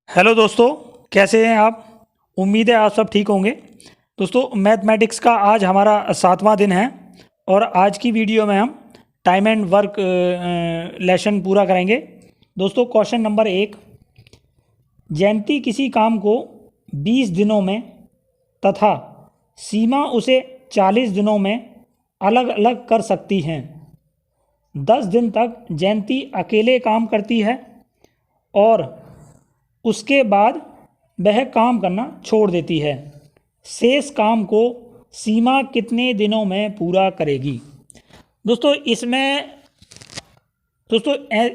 Hello दोस्तों, कैसे हैं आप। उम्मीद है आप सब ठीक होंगे। दोस्तों, मैथमेटिक्स का आज हमारा 7वां दिन है और आज की वीडियो में हम टाइम एंड वर्क लेसन पूरा करेंगे। दोस्तों, क्वेश्चन नंबर 1। जयंती किसी काम को 20 दिनों में तथा सीमा उसे 40 दिनों में अलग अलग कर सकती हैं। 10 दिन तक जयंती अकेले काम करती है और उसके बाद वह काम करना छोड़ देती है। शेष काम को सीमा कितने दिनों में पूरा करेगी। दोस्तों,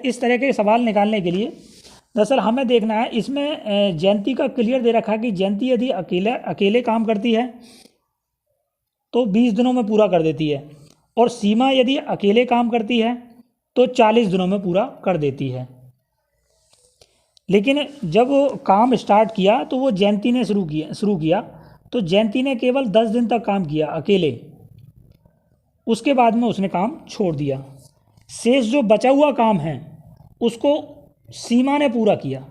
इस तरह के सवाल निकालने के लिए दरअसल हमें देखना है इसमें जयंती का क्लियर दे रखा है कि जयंती यदि अकेले काम करती है तो 20 दिनों में पूरा कर देती है और सीमा यदि अकेले काम करती है तो 40 दिनों में पूरा कर देती है। लेकिन जब काम स्टार्ट किया तो वो जयंती ने शुरू किया तो जयंती ने केवल 10 दिन तक काम किया अकेले। उसके बाद में उसने काम छोड़ दिया। शेष जो बचा हुआ काम है उसको सीमा ने पूरा किया।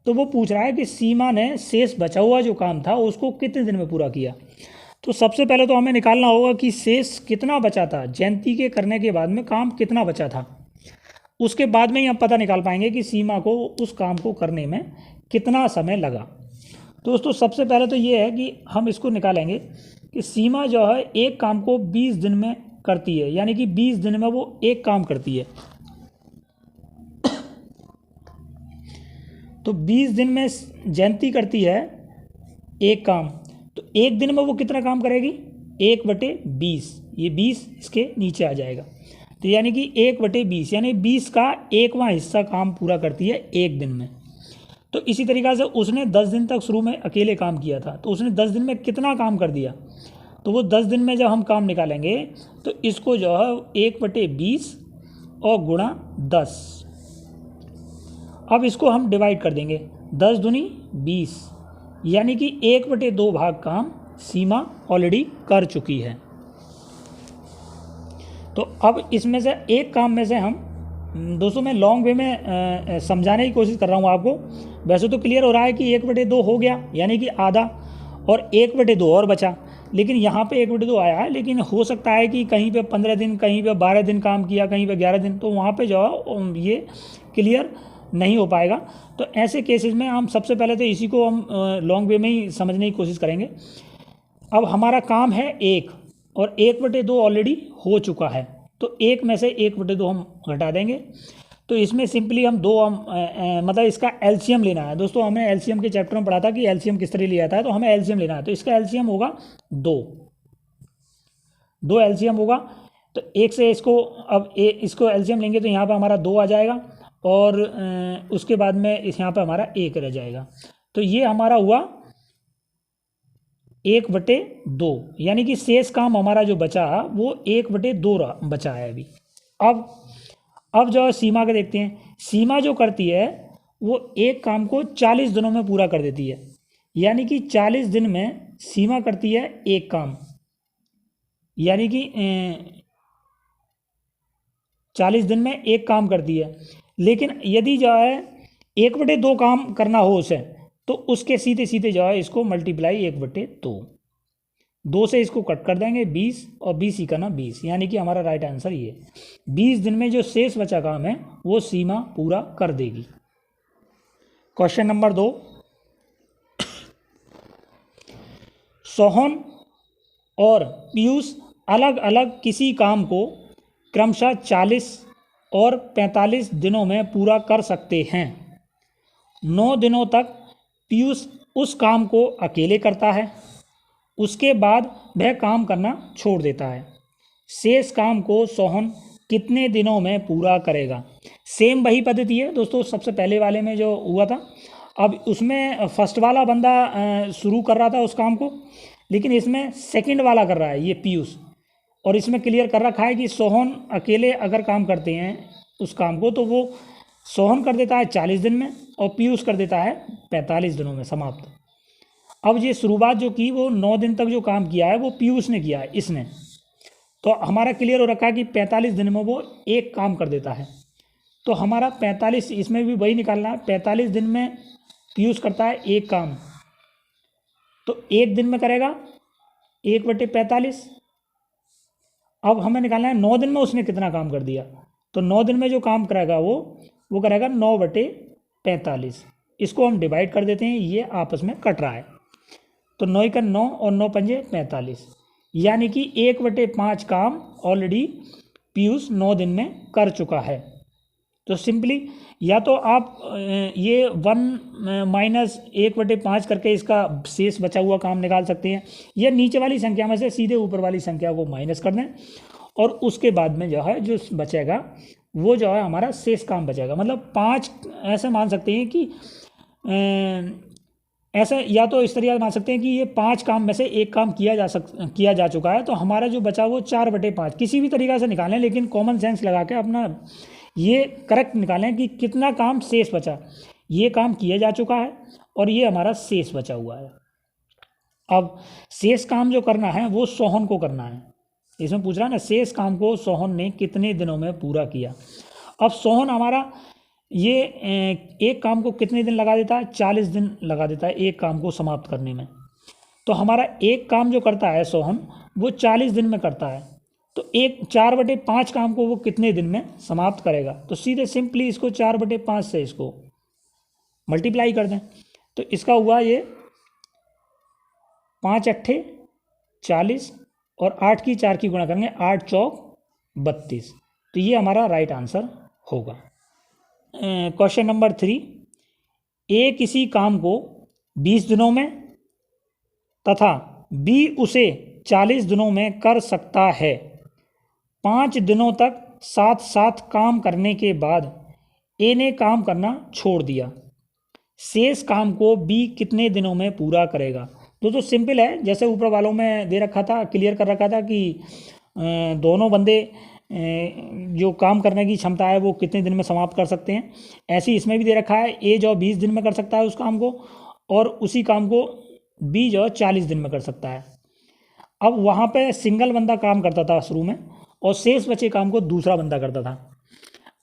तो वो पूछ रहा है कि सीमा ने शेष बचा हुआ जो काम था उसको कितने दिन में पूरा किया। तो सबसे पहले तो हमें निकालना होगा कि शेष कितना बचा था, जयंती के करने के बाद में काम कितना बचा था। उसके बाद में ही हम पता निकाल पाएंगे कि सीमा को उस काम को करने में कितना समय लगा। दोस्तों, सबसे पहले तो ये है कि हम इसको निकालेंगे कि सीमा जो है एक काम को 20 दिन में करती है, यानी कि 20 दिन में वो एक काम करती है। तो 20 दिन में जयंती करती है एक काम, तो एक दिन में वो कितना काम करेगी, 1/20। ये 20 इसके नीचे आ जाएगा, तो यानी कि 1/20 यानी 20 का 1वां हिस्सा काम पूरा करती है एक दिन में। तो इसी तरीक़ा से उसने 10 दिन तक शुरू में अकेले काम किया था, तो उसने 10 दिन में कितना काम कर दिया। तो वो 10 दिन में जब हम काम निकालेंगे तो इसको जो है 1/20 और गुणा 10। अब इसको हम डिवाइड कर देंगे, 10 दूनी 20, यानी कि 1/2 भाग काम सीमा ऑलरेडी कर चुकी है। तो अब इसमें से एक काम में से हम दोस्तों मैं लॉन्ग वे में समझाने की कोशिश कर रहा हूँ आपको। वैसे तो क्लियर हो रहा है कि 1/2 हो गया, यानी कि आधा, और 1/2 और बचा। लेकिन यहाँ पे 1/2 आया है, लेकिन हो सकता है कि कहीं पे 15 दिन, कहीं पे 12 दिन काम किया, कहीं पे 11 दिन, तो वहाँ पे जो है ये क्लियर नहीं हो पाएगा। तो ऐसे केसेस में हम सबसे पहले तो इसी को हम लॉन्ग वे में ही समझने की कोशिश करेंगे। अब हमारा काम है एक, और 1/2 ऑलरेडी हो चुका है, तो एक में से 1/2 हम घटा देंगे। तो इसमें सिंपली हम मतलब इसका एलसीएम लेना है। दोस्तों, हमें एलसीएम के चैप्टर में पढ़ा था कि एलसीएम किस तरह लिया जाता है, तो हमें एलसीएम लेना है। तो इसका एलसीएम होगा 2 एलसीएम होगा। तो एक से इसको अब इसको एलसीएम लेंगे तो यहाँ पर हमारा 2 आ जाएगा, और उसके बाद में यहाँ पर हमारा 1 रह जाएगा। तो ये हमारा हुआ 1/2, यानी कि शेष काम हमारा जो बचा वो 1/2 बचा है अभी। अब जो सीमा के देखते हैं, सीमा जो करती है वो एक काम को 40 दिनों में पूरा कर देती है, यानी कि 40 दिन में सीमा करती है एक काम, यानी कि 40 दिन में एक काम करती है। लेकिन यदि जो है 1/2 काम करना हो उसे, तो उसके सीधे सीधे जो है इसको मल्टीप्लाई 1/2, 2 से इसको कट कर देंगे 20, और 20 ही करना 20, यानी कि हमारा राइट आंसर ये 20 दिन में जो शेष बचा काम है वो सीमा पूरा कर देगी। Question number 2। सोहन और पीयूष अलग अलग किसी काम को क्रमशः 40 और 45 दिनों में पूरा कर सकते हैं। 9 दिनों तक पीयूष उस काम को अकेले करता है, उसके बाद वह काम करना छोड़ देता है। शेष काम को सोहन कितने दिनों में पूरा करेगा। सेम वही पद्धति है दोस्तों, सबसे पहले वाले में जो हुआ था। अब उसमें फर्स्ट वाला बंदा शुरू कर रहा था उस काम को, लेकिन इसमें सेकंड वाला कर रहा है ये पीयूष। और इसमें क्लियर कर रखा है कि सोहन अकेले अगर काम करते हैं उस काम को, तो वो सोहन कर देता है 40 दिन में और पीयूष कर देता है 45 दिनों में समाप्त। अब ये शुरुआत जो की वो 9 दिन तक जो काम किया है वो पीयूष ने किया है, इसने। तो हमारा क्लियर हो रखा है कि 45 दिन में वो एक काम कर देता है। तो हमारा 45, इसमें भी वही निकालना है, 45 दिन में पीयूष करता है एक काम, तो एक दिन में करेगा 1/45। अब हमें निकालना है 9 दिन में उसने कितना काम कर दिया, तो 9 दिन में जो काम करेगा वो करेगा 9/45। इसको हम डिवाइड कर देते हैं, ये आपस में कट रहा है, तो 9 का 9 और 9 पंजे 45, यानी कि 1/5 काम ऑलरेडी पीयूष 9 दिन में कर चुका है। तो सिंपली या तो आप ये 1 माइनस 1/5 करके इसका शेष बचा हुआ काम निकाल सकते हैं, या नीचे वाली संख्या में से सीधे ऊपर वाली संख्या को माइनस कर दें, और उसके बाद में जो है जो बचेगा वो जो है हमारा शेष काम बचेगा। मतलब 5 ऐसे मान सकते हैं कि ऐसा, या तो इस तरीके से मान सकते हैं कि ये 5 काम में से एक काम किया जा चुका है, तो हमारा जो बचा वो 4/5, किसी भी तरीक़ा से निकालें, लेकिन कॉमन सेंस लगा के अपना ये करेक्ट निकालें कि कितना काम शेष बचा। ये काम किया जा चुका है और ये हमारा शेष बचा हुआ है। अब शेष काम जो करना है वो सोहन को करना है। इसमें पूछ रहा है ना, शेष काम को सोहन ने कितने दिनों में पूरा किया। अब सोहन हमारा ये एक काम को कितने दिन लगा देता है, 40 दिन लगा देता है एक काम को समाप्त करने में। तो हमारा एक काम जो करता है सोहन वो 40 दिन में करता है, तो 4/5 काम को वो कितने दिन में समाप्त करेगा। तो सीधे सिंपली इसको 4/5 से इसको मल्टीप्लाई कर दें, तो इसका हुआ ये 5 अट्ठे 40 और 8 की 4 की गुणा करेंगे, 8 चौक 32। तो ये हमारा राइट आंसर होगा। क्वेश्चन नंबर 3, ए किसी काम को 20 दिनों में तथा बी उसे 40 दिनों में कर सकता है। 5 दिनों तक साथ साथ काम करने के बाद ए ने काम करना छोड़ दिया। शेष काम को बी कितने दिनों में पूरा करेगा। दोस्तों सिंपल है, जैसे ऊपर वालों में दे रखा था, क्लियर कर रखा था कि दोनों बंदे जो काम करने की क्षमता है वो कितने दिन में समाप्त कर सकते हैं। ऐसे ही इसमें भी दे रखा है, ए जो 20 दिन में कर सकता है उस काम को, और उसी काम को बी जो 40 दिन में कर सकता है। अब वहाँ पे सिंगल बंदा काम करता था शुरू में, और शेष बचे काम को दूसरा बंदा करता था।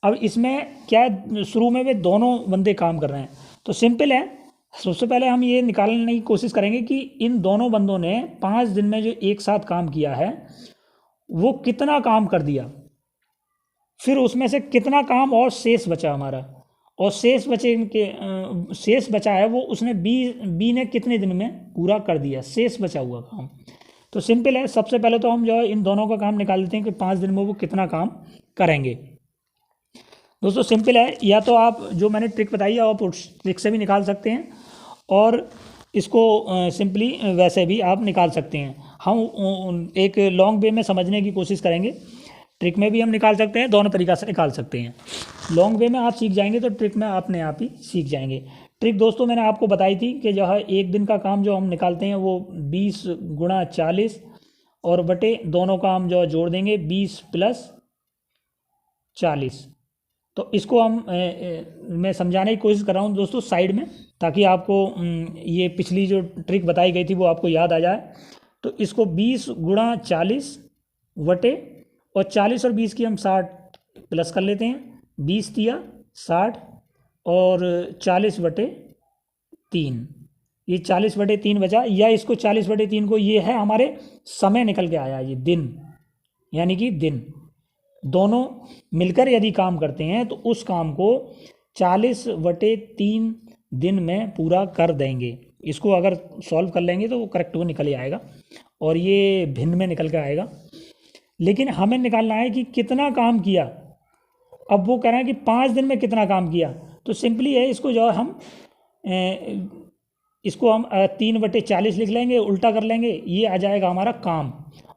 अब इसमें क्या है, शुरू में वे दोनों बंदे काम कर रहे हैं, तो सिंपल है, सबसे पहले हम ये निकालने की कोशिश करेंगे कि इन दोनों बंदों ने 5 दिन में जो एक साथ काम किया है वो कितना काम कर दिया, फिर उसमें से कितना काम और शेष बचा हमारा, और शेष बचा है वो उसने बी ने कितने दिन में पूरा कर दिया, शेष बचा हुआ काम। तो सिंपल है, सबसे पहले तो हम जो है इन दोनों का काम निकाल लेते हैं कि 5 दिन में वो कितना काम करेंगे। दोस्तों सिंपल है, या तो आप जो मैंने ट्रिक बताई है आप उस ट्रिक से भी निकाल सकते हैं, और इसको सिंपली वैसे भी आप निकाल सकते हैं। हम एक लॉन्ग वे में समझने की कोशिश करेंगे, ट्रिक में भी हम निकाल सकते हैं, दोनों तरीक़ा से निकाल सकते हैं। लॉन्ग वे में आप सीख जाएंगे तो ट्रिक में अपने आप ही सीख जाएंगे। ट्रिक दोस्तों मैंने आपको बताई थी कि जो है एक दिन का काम जो हम निकालते हैं वो 20 गुणा 40 और बटे दोनों का हम जो जोड़ देंगे 20 प्लस 40। तो इसको हम मैं समझाने की कोशिश कर रहा हूँ दोस्तों साइड में, ताकि आपको ये पिछली जो ट्रिक बताई गई थी वो आपको याद आ जाए। तो इसको 20 गुणा 40 बटे, और 40 और 20 की हम 60 प्लस कर लेते हैं, 20 दिया 60 और 40 बटे 3, ये 40 बटे 3 बचा, या इसको 40 बटे 3 को, ये है हमारे समय निकल के आया, ये दिन, यानी कि दिन दोनों मिलकर यदि काम करते हैं तो उस काम को 40 बटे 3 दिन में पूरा कर देंगे। इसको अगर सॉल्व कर लेंगे तो वो करेक्ट वो निकल ही आएगा, और ये भिन्न में निकल कर आएगा। लेकिन हमें निकालना है कि कितना काम किया। अब वो कह रहे हैं कि 5 दिन में कितना काम किया, तो सिंपली है, इसको जो हम 3/40 लिख लेंगे, उल्टा कर लेंगे, ये आ जाएगा हमारा काम,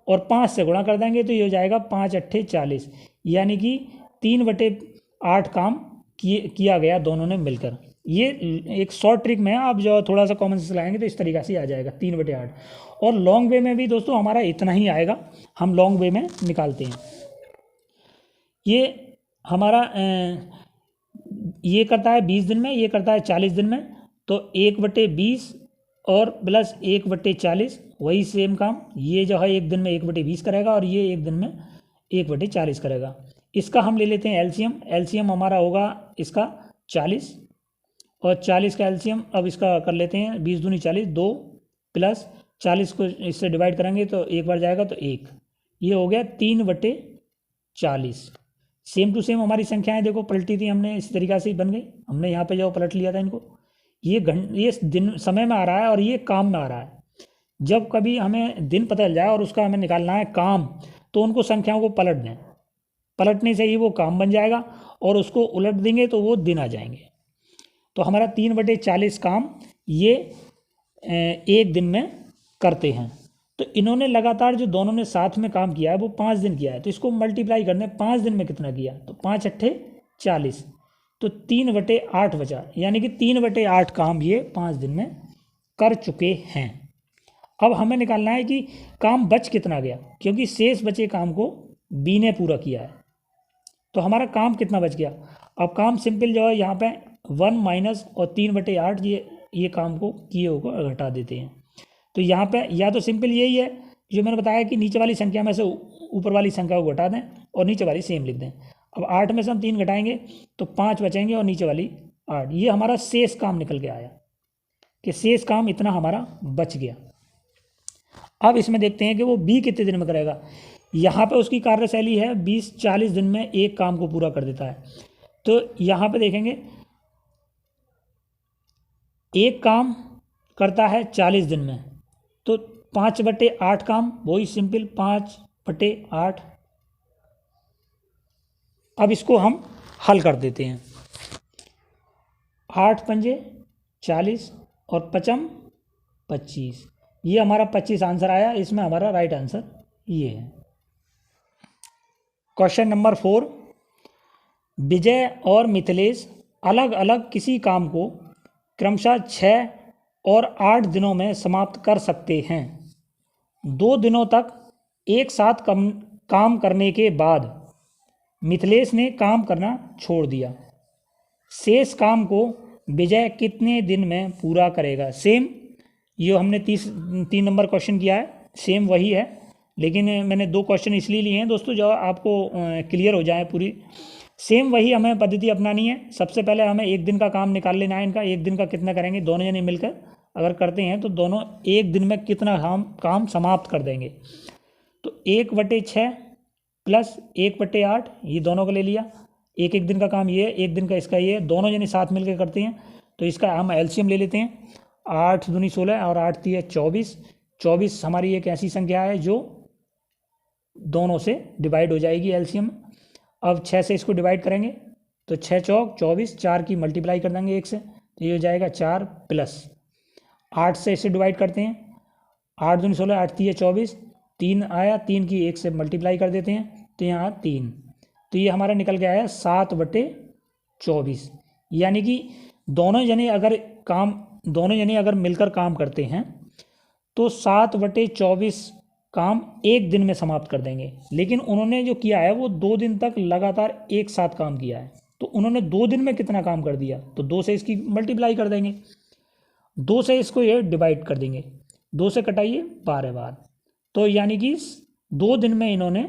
और 5 से गुणा कर देंगे तो ये हो जाएगा 5 अट्ठे 40, यानी कि 3/8 काम किया गया दोनों ने मिलकर। ये एक शॉर्ट ट्रिक में है, आप जो थोड़ा सा कॉमन सेंस लाएंगे तो इस तरीक़ा से आ जाएगा 3/8। और लॉन्ग वे में भी दोस्तों हमारा इतना ही आएगा, हम लॉन्ग वे में निकालते हैं। ये हमारा ये करता है 20 दिन में, ये करता है 40 दिन में, तो 1/20 और प्लस 1/40 वही सेम काम, ये जो है एक दिन में 1/20 करेगा और ये एक दिन में 1/40 करेगा। इसका हम ले लेते हैं एलसीएम। एलसीएम हमारा होगा इसका 40 और 40 का एलसीएम अब इसका कर लेते हैं, 20 दूनी 40, 2 प्लस 40 को इससे डिवाइड करेंगे तो एक बार जाएगा तो 1, ये हो गया 3/40। सेम टू सेम हमारी संख्याएं देखो पलटी थी हमने, इसी तरीक़ा से ही बन गई। हमने यहाँ पे जो पलट लिया था इनको, ये दिन समय में आ रहा है और ये काम में आ रहा है। जब कभी हमें दिन पता चल जाए और उसका हमें निकालना है काम, तो उनको संख्याओं को पलट दें, पलटने से ही वो काम बन जाएगा और उसको उलट देंगे तो वो दिन आ जाएंगे। तो हमारा 3/40 काम ये एक दिन में करते हैं। तो इन्होंने लगातार जो दोनों ने साथ में काम किया है वो 5 दिन किया है, तो इसको मल्टीप्लाई करने 5 दिन में कितना किया, तो 5 अट्ठे 40, तो 3/8 बचा, यानी कि 3/8 काम ये 5 दिन में कर चुके हैं। अब हमें निकालना है कि काम बच कितना गया, क्योंकि शेष बचे काम को बी ने पूरा किया है। तो हमारा काम कितना बच गया। अब काम सिंपल जो है यहाँ पे 1 माइनस और 3/8 ये काम को किए होकर घटा देते हैं। तो यहाँ पे या तो सिंपल यही है जो मैंने बताया कि नीचे वाली संख्या में से ऊपर वाली संख्या को घटा दें और नीचे वाली सेम लिख दें। अब 8 में से हम 3 घटाएंगे तो 5 बचेंगे और नीचे वाली 8। ये हमारा शेष काम निकल के आया कि शेष काम इतना हमारा बच गया। अब इसमें देखते हैं कि वो बी कितने दिन में करेगा। यहाँ पे उसकी कार्यशैली है 20-40 दिन में एक काम को पूरा कर देता है। तो यहाँ पे देखेंगे एक काम करता है 40 दिन में, तो 5/8 काम, वही सिंपल 5/8। अब इसको हम हल कर देते हैं। 8 पंजे 40 और 5 25, ये हमारा 25 आंसर आया। इसमें हमारा राइट आंसर ये है। क्वेश्चन नंबर 4, विजय और मिथिलेश अलग अलग किसी काम को क्रमशः 6 और 8 दिनों में समाप्त कर सकते हैं। 2 दिनों तक एक साथ काम करने के बाद मिथिलेश ने काम करना छोड़ दिया। शेष काम को विजय कितने दिन में पूरा करेगा। सेम ये हमने 3 नंबर क्वेश्चन किया है, सेम वही है, लेकिन मैंने 2 क्वेश्चन इसलिए लिए हैं दोस्तों जो आपको क्लियर हो जाए पूरी। सेम वही हमें पद्धति अपनानी है। सबसे पहले हमें एक दिन का काम निकाल लेना है इनका। एक दिन का कितना करेंगे, दोनों जने मिलकर अगर करते हैं तो दोनों एक दिन में कितना काम समाप्त कर देंगे। तो 1/6 प्लस 1/8 ये दोनों को ले लिया। एक दिन का काम ये है, एक दिन का इसका ये है, दोनों जने साथ मिलकर करते हैं तो इसका हम एलसीएम ले लेते हैं। 8 दूनी 16 और 8 3 24। 24 हमारी एक ऐसी संख्या है जो दोनों से डिवाइड हो जाएगी एलसीएम। अब 6 से इसको डिवाइड करेंगे तो 6 चौक 24, 4 की मल्टीप्लाई कर देंगे 1 से, तो ये हो जाएगा 4 प्लस 8 से इसे डिवाइड करते हैं। 8 दूनी 16, 8 3 24, 3 आया, 3 की 1 से मल्टीप्लाई कर देते हैं तो यहाँ 3, तो ये हमारा निकल के आया 7/24। यानी कि दोनों जने अगर मिलकर काम करते हैं तो 7/24 काम एक दिन में समाप्त कर देंगे। लेकिन उन्होंने जो किया है वो 2 दिन तक लगातार एक साथ काम किया है, तो उन्होंने 2 दिन में कितना काम कर दिया, तो 2 से इसकी मल्टीप्लाई कर देंगे, 2 से इसको ये डिवाइड कर देंगे, 2 से कटाइए 12 बार, तो यानी कि 2 दिन में इन्होंने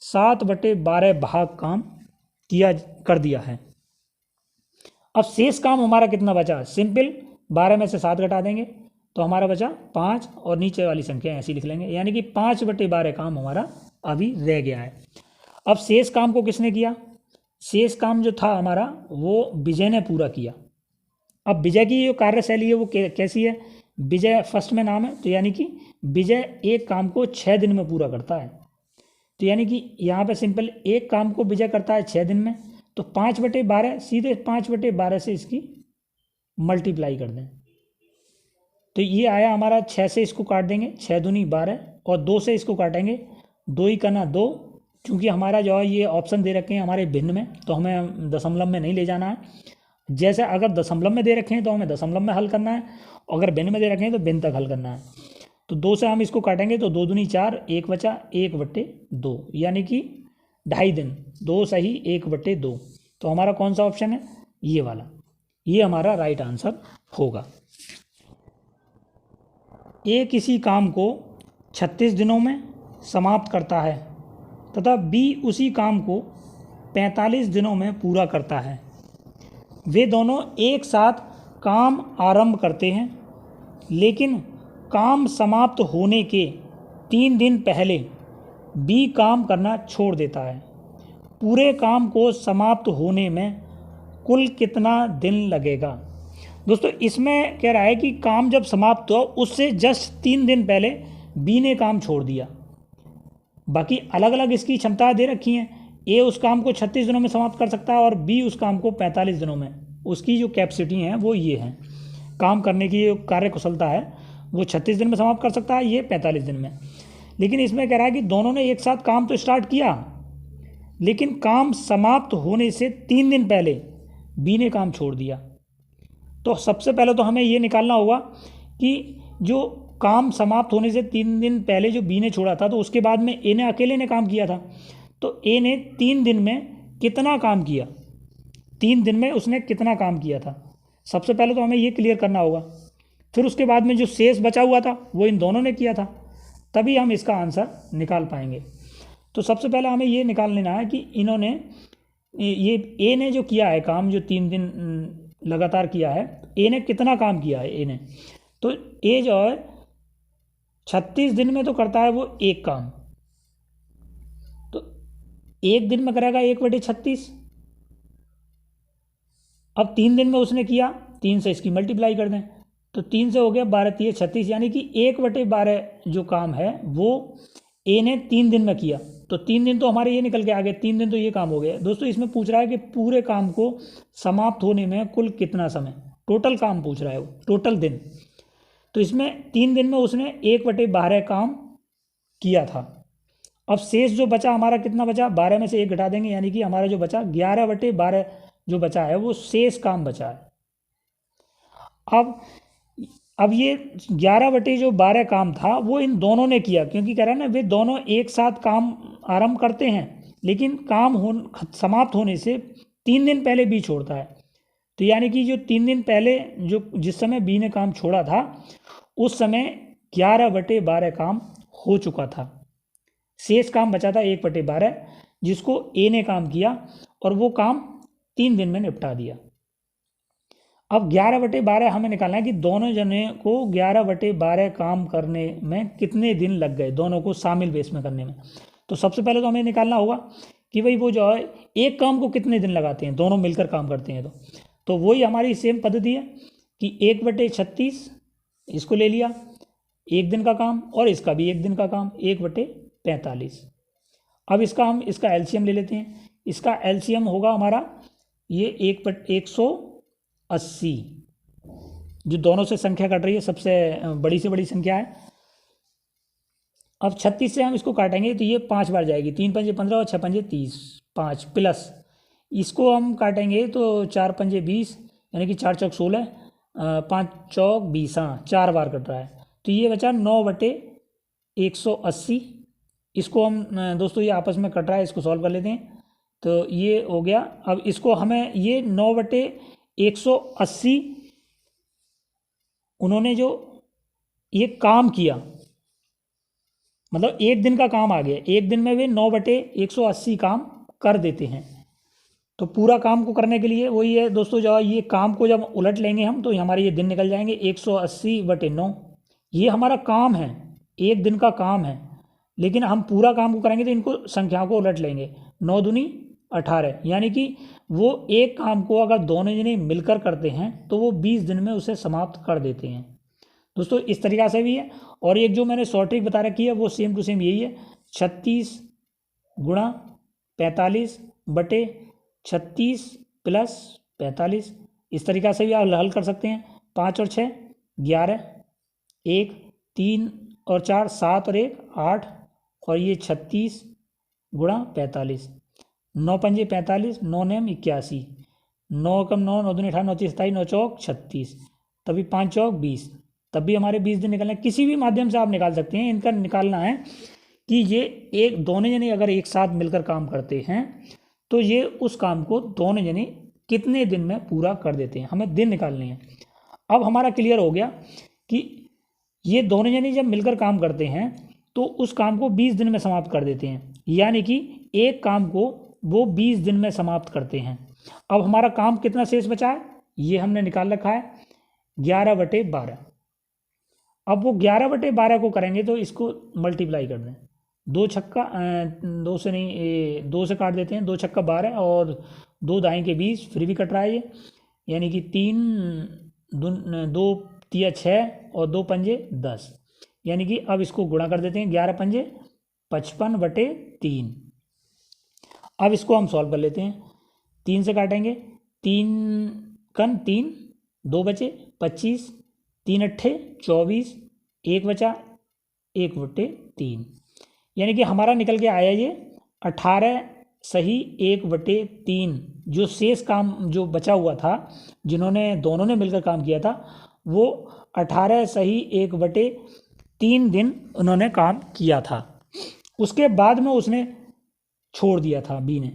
7/12 भाग काम कर दिया है। अब शेष काम हमारा कितना बचा, सिंपल 12 में से 7 घटा देंगे तो हमारा बचा 5 और नीचे वाली संख्या ऐसी लिख लेंगे, यानी कि 5/12 काम हमारा अभी रह गया है। अब शेष काम को किसने किया, शेष काम जो था हमारा वो विजय ने पूरा किया। अब विजय की जो कार्यशैली है वो कैसी है, विजय फर्स्ट में नाम है, तो यानी कि विजय एक काम को 6 दिन में पूरा करता है। तो यानी कि यहाँ पे सिंपल एक काम को विजय करता है 6 दिन में, तो 5/12 सीधे 5/12 से इसकी मल्टीप्लाई कर दें तो ये आया हमारा 6 से इसको काट देंगे, 6 दूनी 12 और 2 से इसको काटेंगे, 2 ही करना 2, क्योंकि हमारा जो है ये ऑप्शन दे रखे हैं हमारे भिन्न में, तो हमें दशमलव में नहीं ले जाना है। जैसे अगर दशमलव में दे रखे हैं तो हमें दशमलव में हल करना है, अगर भिन्न में दे रखे हैं तो भिन्न तक हल करना है। तो 2 से हम इसको काटेंगे तो 2 दूनी 4, 1 बचा 1/2, यानी कि 2.5 दिन, 2 सही 1/2। तो हमारा कौन सा ऑप्शन है, ये वाला, ये हमारा राइट आंसर होगा। ए किसी काम को 36 दिनों में समाप्त करता है तथा बी उसी काम को 45 दिनों में पूरा करता है। वे दोनों एक साथ काम आरंभ करते हैं, लेकिन काम समाप्त होने के 3 दिन पहले बी काम करना छोड़ देता है। पूरे काम को समाप्त होने में कुल कितना दिन लगेगा? दोस्तों इसमें कह रहा है कि काम जब समाप्त हो उससे जस्ट 3 दिन पहले बी ने काम छोड़ दिया। बाकी अलग अलग इसकी क्षमता दे रखी हैं। ए उस काम को 36 दिनों में समाप्त कर सकता है और बी उस काम को 45 दिनों में। उसकी जो कैपेसिटी है वो ये है, काम करने की जो कार्य कुशलता है वो 36 दिन में समाप्त कर सकता है, ये 45 दिन में। लेकिन इसमें कह रहा है कि दोनों ने एक साथ काम तो स्टार्ट किया, लेकिन काम समाप्त होने से 3 दिन पहले बी ने काम छोड़ दिया। तो सबसे पहले तो हमें ये निकालना होगा कि जो काम समाप्त होने से 3 दिन पहले जो बी ने छोड़ा था, तो उसके बाद में ए ने अकेले ने काम किया था। तो ए ने 3 दिन में कितना काम किया, 3 दिन में उसने कितना काम किया था, सबसे पहले तो हमें ये क्लियर करना होगा। फिर उसके बाद में जो शेष बचा हुआ था वो इन दोनों ने किया था, तभी हम इसका आंसर निकाल पाएंगे। तो सबसे पहले हमें ये निकाल लेना है कि इन्होंने ये ए ने जो किया है काम, जो 3 दिन लगातार किया है, ए ने कितना काम किया है ए ने। तो ए जो है 36 दिन में तो करता है वो एक काम, तो एक दिन में करेगा 1/36। अब 3 दिन में उसने किया, 3 से इसकी मल्टीप्लाई कर दें तो 3 से हो गया 12×3 = 36, यानी कि 1/12 जो काम है वो ए ने 3 दिन में किया। तो 3 दिन तो हमारे ये निकल के आ गए, 3 दिन तो ये काम हो गया। दोस्तों इसमें पूछ रहा है कि पूरे काम को समाप्त होने में कुल कितना समय, टोटल काम पूछ रहा है वो, टोटल दिन। तो इसमें 3 दिन में उसने 1/12 काम किया था। अब शेष जो बचा हमारा कितना बचा, 12 में से 1 घटा देंगे, यानी कि हमारा जो बचा 11/12 जो बचा है वो शेष काम बचा है। अब ये 11/12 काम था वो इन दोनों ने किया, क्योंकि कह रहा है ना वे दोनों एक साथ काम आरंभ करते हैं, लेकिन काम समाप्त होने से 3 दिन पहले बी छोड़ता है। तो यानी कि जो 3 दिन पहले जो जिस समय बी ने काम छोड़ा था उस समय 11/12 काम हो चुका था। शेष काम बचा था 1/12 जिसको ए ने काम किया और वो काम 3 दिन में निपटा दिया। अब 11/12 हमें निकालना है कि दोनों जने को 11/12 काम करने में कितने दिन लग गए, दोनों को शामिल बेस में करने में। तो सबसे पहले तो हमें निकालना होगा कि भाई वो जो है एक काम को कितने दिन लगाते हैं, दोनों मिलकर काम करते हैं। तो वही हमारी सेम पद्धति है कि 1/36 इसको ले लिया, 1 दिन का काम, और इसका भी 1 दिन का काम, 1/45। अब इसका एलसीएम ले लेते हैं। इसका एलसीएम होगा हमारा ये 1/180, जो दोनों से संख्या कट रही है सबसे बड़ी से बड़ी संख्या है। अब 36 से हम इसको काटेंगे तो ये 5 बार जाएगी, 3 पंजे 15 और 6 पंजे 30, 5 प्लस इसको हम काटेंगे तो 4 पंजे 20, यानी कि 4 चौक 16, 5 चौक 20, हाँ 4 बार कट रहा है। तो ये बचा 9/180। इसको हम दोस्तों ये आपस में कट रहा है, इसको सॉल्व कर लेते हैं। तो ये हो गया। अब इसको हमें ये 9/180 उन्होंने जो ये काम किया, मतलब 1 दिन का काम आ गया, 1 दिन में वे 9/180 काम कर देते हैं। तो पूरा काम को करने के लिए वही है दोस्तों, जो ये काम को जब उलट लेंगे हम तो हमारे ये दिन निकल जाएंगे। 180/9 ये हमारा काम है, 1 दिन का काम है, लेकिन हम पूरा काम को करेंगे तो इनको संख्याओं को उलट लेंगे। 9 दूनी 18, यानी कि वो एक काम को अगर दोनों जने मिलकर करते हैं तो वो 20 दिन में उसे समाप्त कर देते हैं। दोस्तों इस तरीक़ा से भी है। और एक जो मैंने शॉर्ट ट्रिक बता रखी है वो सेम टू सेम यही है, 36 × 45/36 + 45। इस तरीक़ा से भी आप हल कर सकते हैं। 5 और 6 11, 1 3 और 4 7 और 1 8, और ये 36 × 45, 9 पंजे 45, 9 नेम 81, 9 कम 9, 9 दूनी 18, 9 तीस 27, 9 चौक 36, तभी 5 चौक 20, तब भी हमारे 20 दिन निकलना है। किसी भी माध्यम से आप निकाल सकते हैं। इनका निकालना है कि ये एक दोनों जने अगर एक साथ मिलकर काम करते हैं तो ये उस काम को दोनों जने कितने दिन में पूरा कर देते हैं, हमें दिन निकालने हैं। अब हमारा क्लियर हो गया कि ये दोनों जने जब मिलकर काम करते हैं तो उस काम को 20 दिन में समाप्त कर देते हैं, यानी कि एक काम को वो 20 दिन में समाप्त करते हैं। अब हमारा काम कितना शेष बचा है ये हमने निकाल रखा है। 11/12। अब वो 11/12 को करेंगे तो इसको मल्टीप्लाई कर दें। दो छक्का दो से नहीं, दो से काट देते हैं, 2 छक्का 12 और 2 दाएँ के 20, फिर भी कट रहा है ये, यानी कि 3 2 तिया 6 और 2 पंजे 10, यानी कि अब इसको गुणा कर देते हैं, 11 पंजे 55/3। अब इसको हम सॉल्व कर लेते हैं, 3 से काटेंगे, 3 कन 3, 2 बचे 25, 3 अट्ठे 24, 1 बचा 1/3, यानी कि हमारा निकल के आया ये 18 सही 1/3। जो शेष काम जो बचा हुआ था, जिन्होंने दोनों ने मिलकर काम किया था, वो 18 सही 1/3 दिन उन्होंने काम किया था। उसके बाद में उसने छोड़ दिया था बी ने।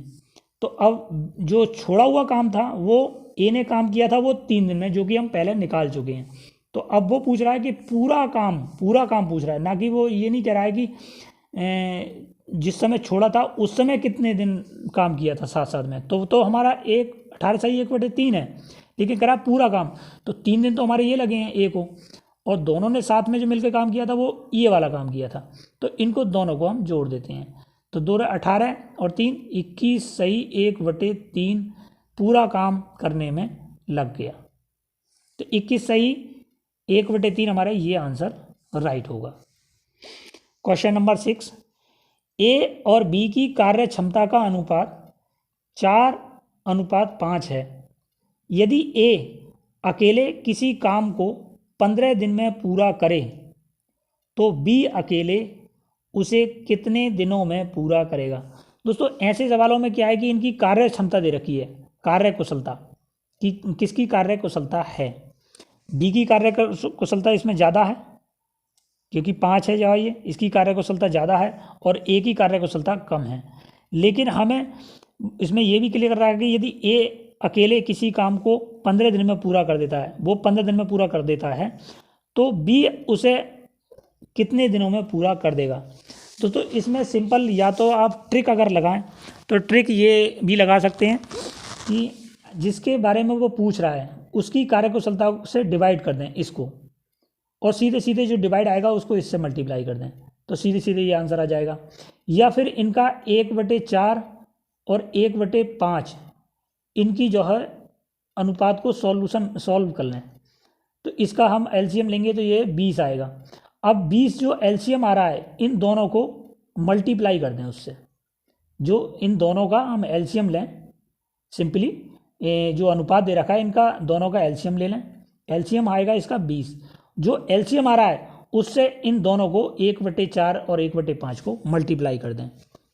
तो अब जो छोड़ा हुआ काम था वो ए ने काम किया था वो 3 दिन में, जो कि हम पहले निकाल चुके हैं। तो अब वो पूछ रहा है कि पूरा काम पूछ रहा है, ना कि वो ये नहीं कह रहा है कि जिस समय छोड़ा था उस समय कितने दिन काम किया था साथ साथ में। तो हमारा 18 सही 1/3 है, लेकिन करा पूरा काम, तो 3 दिन तो हमारे ये लगे हैं ए को, और दोनों ने साथ में जो मिलकर काम किया था वो ये वाला काम किया था। तो इनको दोनों को हम जोड़ देते हैं, तो 2 18 और 3 21 सही 1/3 पूरा काम करने में लग गया। तो 21 सही 1/3 हमारा ये आंसर राइट होगा। क्वेश्चन नंबर 6, ए और बी की कार्य क्षमता का अनुपात 4:5 है। यदि ए अकेले किसी काम को 15 दिन में पूरा करे तो बी अकेले उसे कितने दिनों में पूरा करेगा। दोस्तों ऐसे सवालों में क्या है कि इनकी कार्य क्षमता दे रखी है, कार्य कुशलता कि किसकी कार्य कुशलता है। बी की कार्य कुशलता इसमें ज़्यादा है क्योंकि 5 है जहाँ ये, इसकी कार्य कुशलता ज़्यादा है, और ए की कार्य कुशलता कम है। लेकिन हमें इसमें यह भी क्लियर कर रहा है कि यदि ए अकेले किसी काम को 15 दिन में पूरा कर देता है, वो 15 दिन में पूरा कर देता है, तो बी उसे कितने दिनों में पूरा कर देगा। तो इसमें सिंपल, या तो आप ट्रिक अगर लगाएं तो ट्रिक ये भी लगा सकते हैं कि जिसके बारे में वो पूछ रहा है उसकी कार्यकुशलता से डिवाइड कर दें इसको, और सीधे सीधे जो डिवाइड आएगा उसको इससे मल्टीप्लाई कर दें, तो सीधे सीधे ये आंसर आ जाएगा। या फिर इनका 1/4 और 1/5 इनकी जो है अनुपात को सॉल्व कर लें, तो इसका हम एलसीएम लेंगे तो ये 20 आएगा। अब 20 जो एलसीएम आ रहा है, इन दोनों को मल्टीप्लाई कर दें उससे, जो इन दोनों का हम एलसीएम लें, सिंपली जो अनुपात दे रखा है इनका दोनों का एलसीएम ले लें, एलसीएम आएगा इसका 20। जो एलसीएम आ रहा है उससे इन दोनों को 1/4 और 1/5 को मल्टीप्लाई कर दें।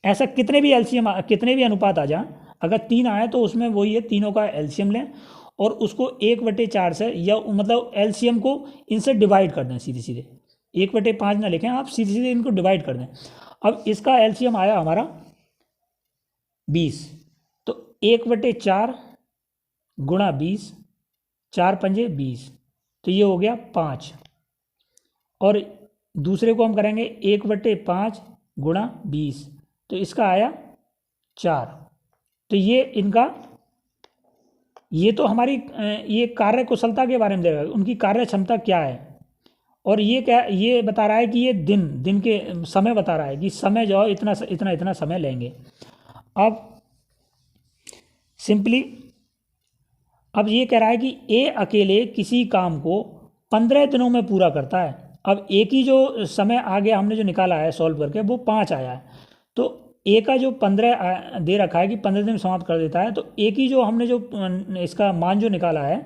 ऐसा कितने भी एलसीएम कितने भी अनुपात आ जाए, अगर 3 आए तो उसमें वही है, तीनों का एलसीएम लें और उसको 1/4 से, या मतलब एलसीएम को इनसे डिवाइड कर दें सीधे सीधे, 1/5 ना लिखें आप, सीधे सीधे इनको डिवाइड कर दें। अब इसका एलसीएम आया हमारा 20, तो 1/4 गुणा 20, 4 पंजे 20, तो ये हो गया 5। और दूसरे को हम करेंगे 1/5 गुणा 20, तो इसका आया 4। तो ये इनका, ये तो हमारी ये कार्य कुशलता के बारे में दे रहा है, उनकी कार्य क्षमता क्या है। और ये क्या, ये बता रहा है कि ये दिन के समय बता रहा है कि समय जो है इतना इतना इतना समय लेंगे। अब सिंपली अब ये कह रहा है कि ए अकेले किसी काम को 15 दिनों में पूरा करता है। अब ए की जो समय आ गया हमने जो निकाला है सॉल्व करके, वो 5 आया है, तो ए का जो 15 दे रखा है कि 15 दिन में समाप्त कर देता है, तो ए की जो हमने जो इसका मान जो निकाला है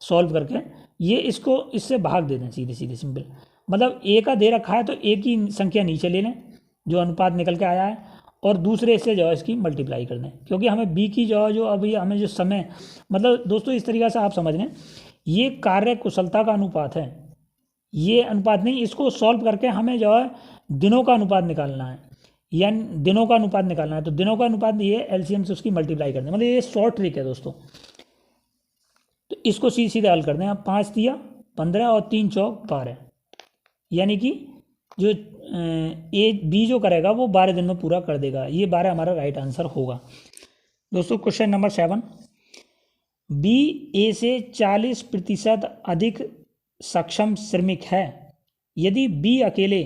सॉल्व करके, ये इसको इससे भाग दे दें सीधे सीधे सिंपल। मतलब ए का दे रखा है तो ए की संख्या नीचे ले लें जो अनुपात निकल के आया है, और दूसरे से जो है इसकी मल्टीप्लाई कर दें, क्योंकि हमें बी की जो है जो अभी हमें जो समय, मतलब दोस्तों इस तरीक़े से आप समझ लें, ये कार्य कुशलता का अनुपात है, ये अनुपात नहीं, इसको सॉल्व करके हमें जो है दिनों का अनुपात निकालना है, या दिनों का अनुपात निकालना है। तो दिनों का अनुपात ये एलसीएम से उसकी मल्टीप्लाई कर दें, मतलब ये शॉर्ट ट्रिक है दोस्तों। तो इसको सीधे सीधे हल कर दें आप, 5 तिया 15 और 3 चौक 12, यानी कि जो ए बी जो करेगा वो 12 दिन में पूरा कर देगा। ये 12 हमारा राइट आंसर होगा। दोस्तों क्वेश्चन नंबर 7, बी ए से 40% अधिक सक्षम श्रमिक है। यदि बी अकेले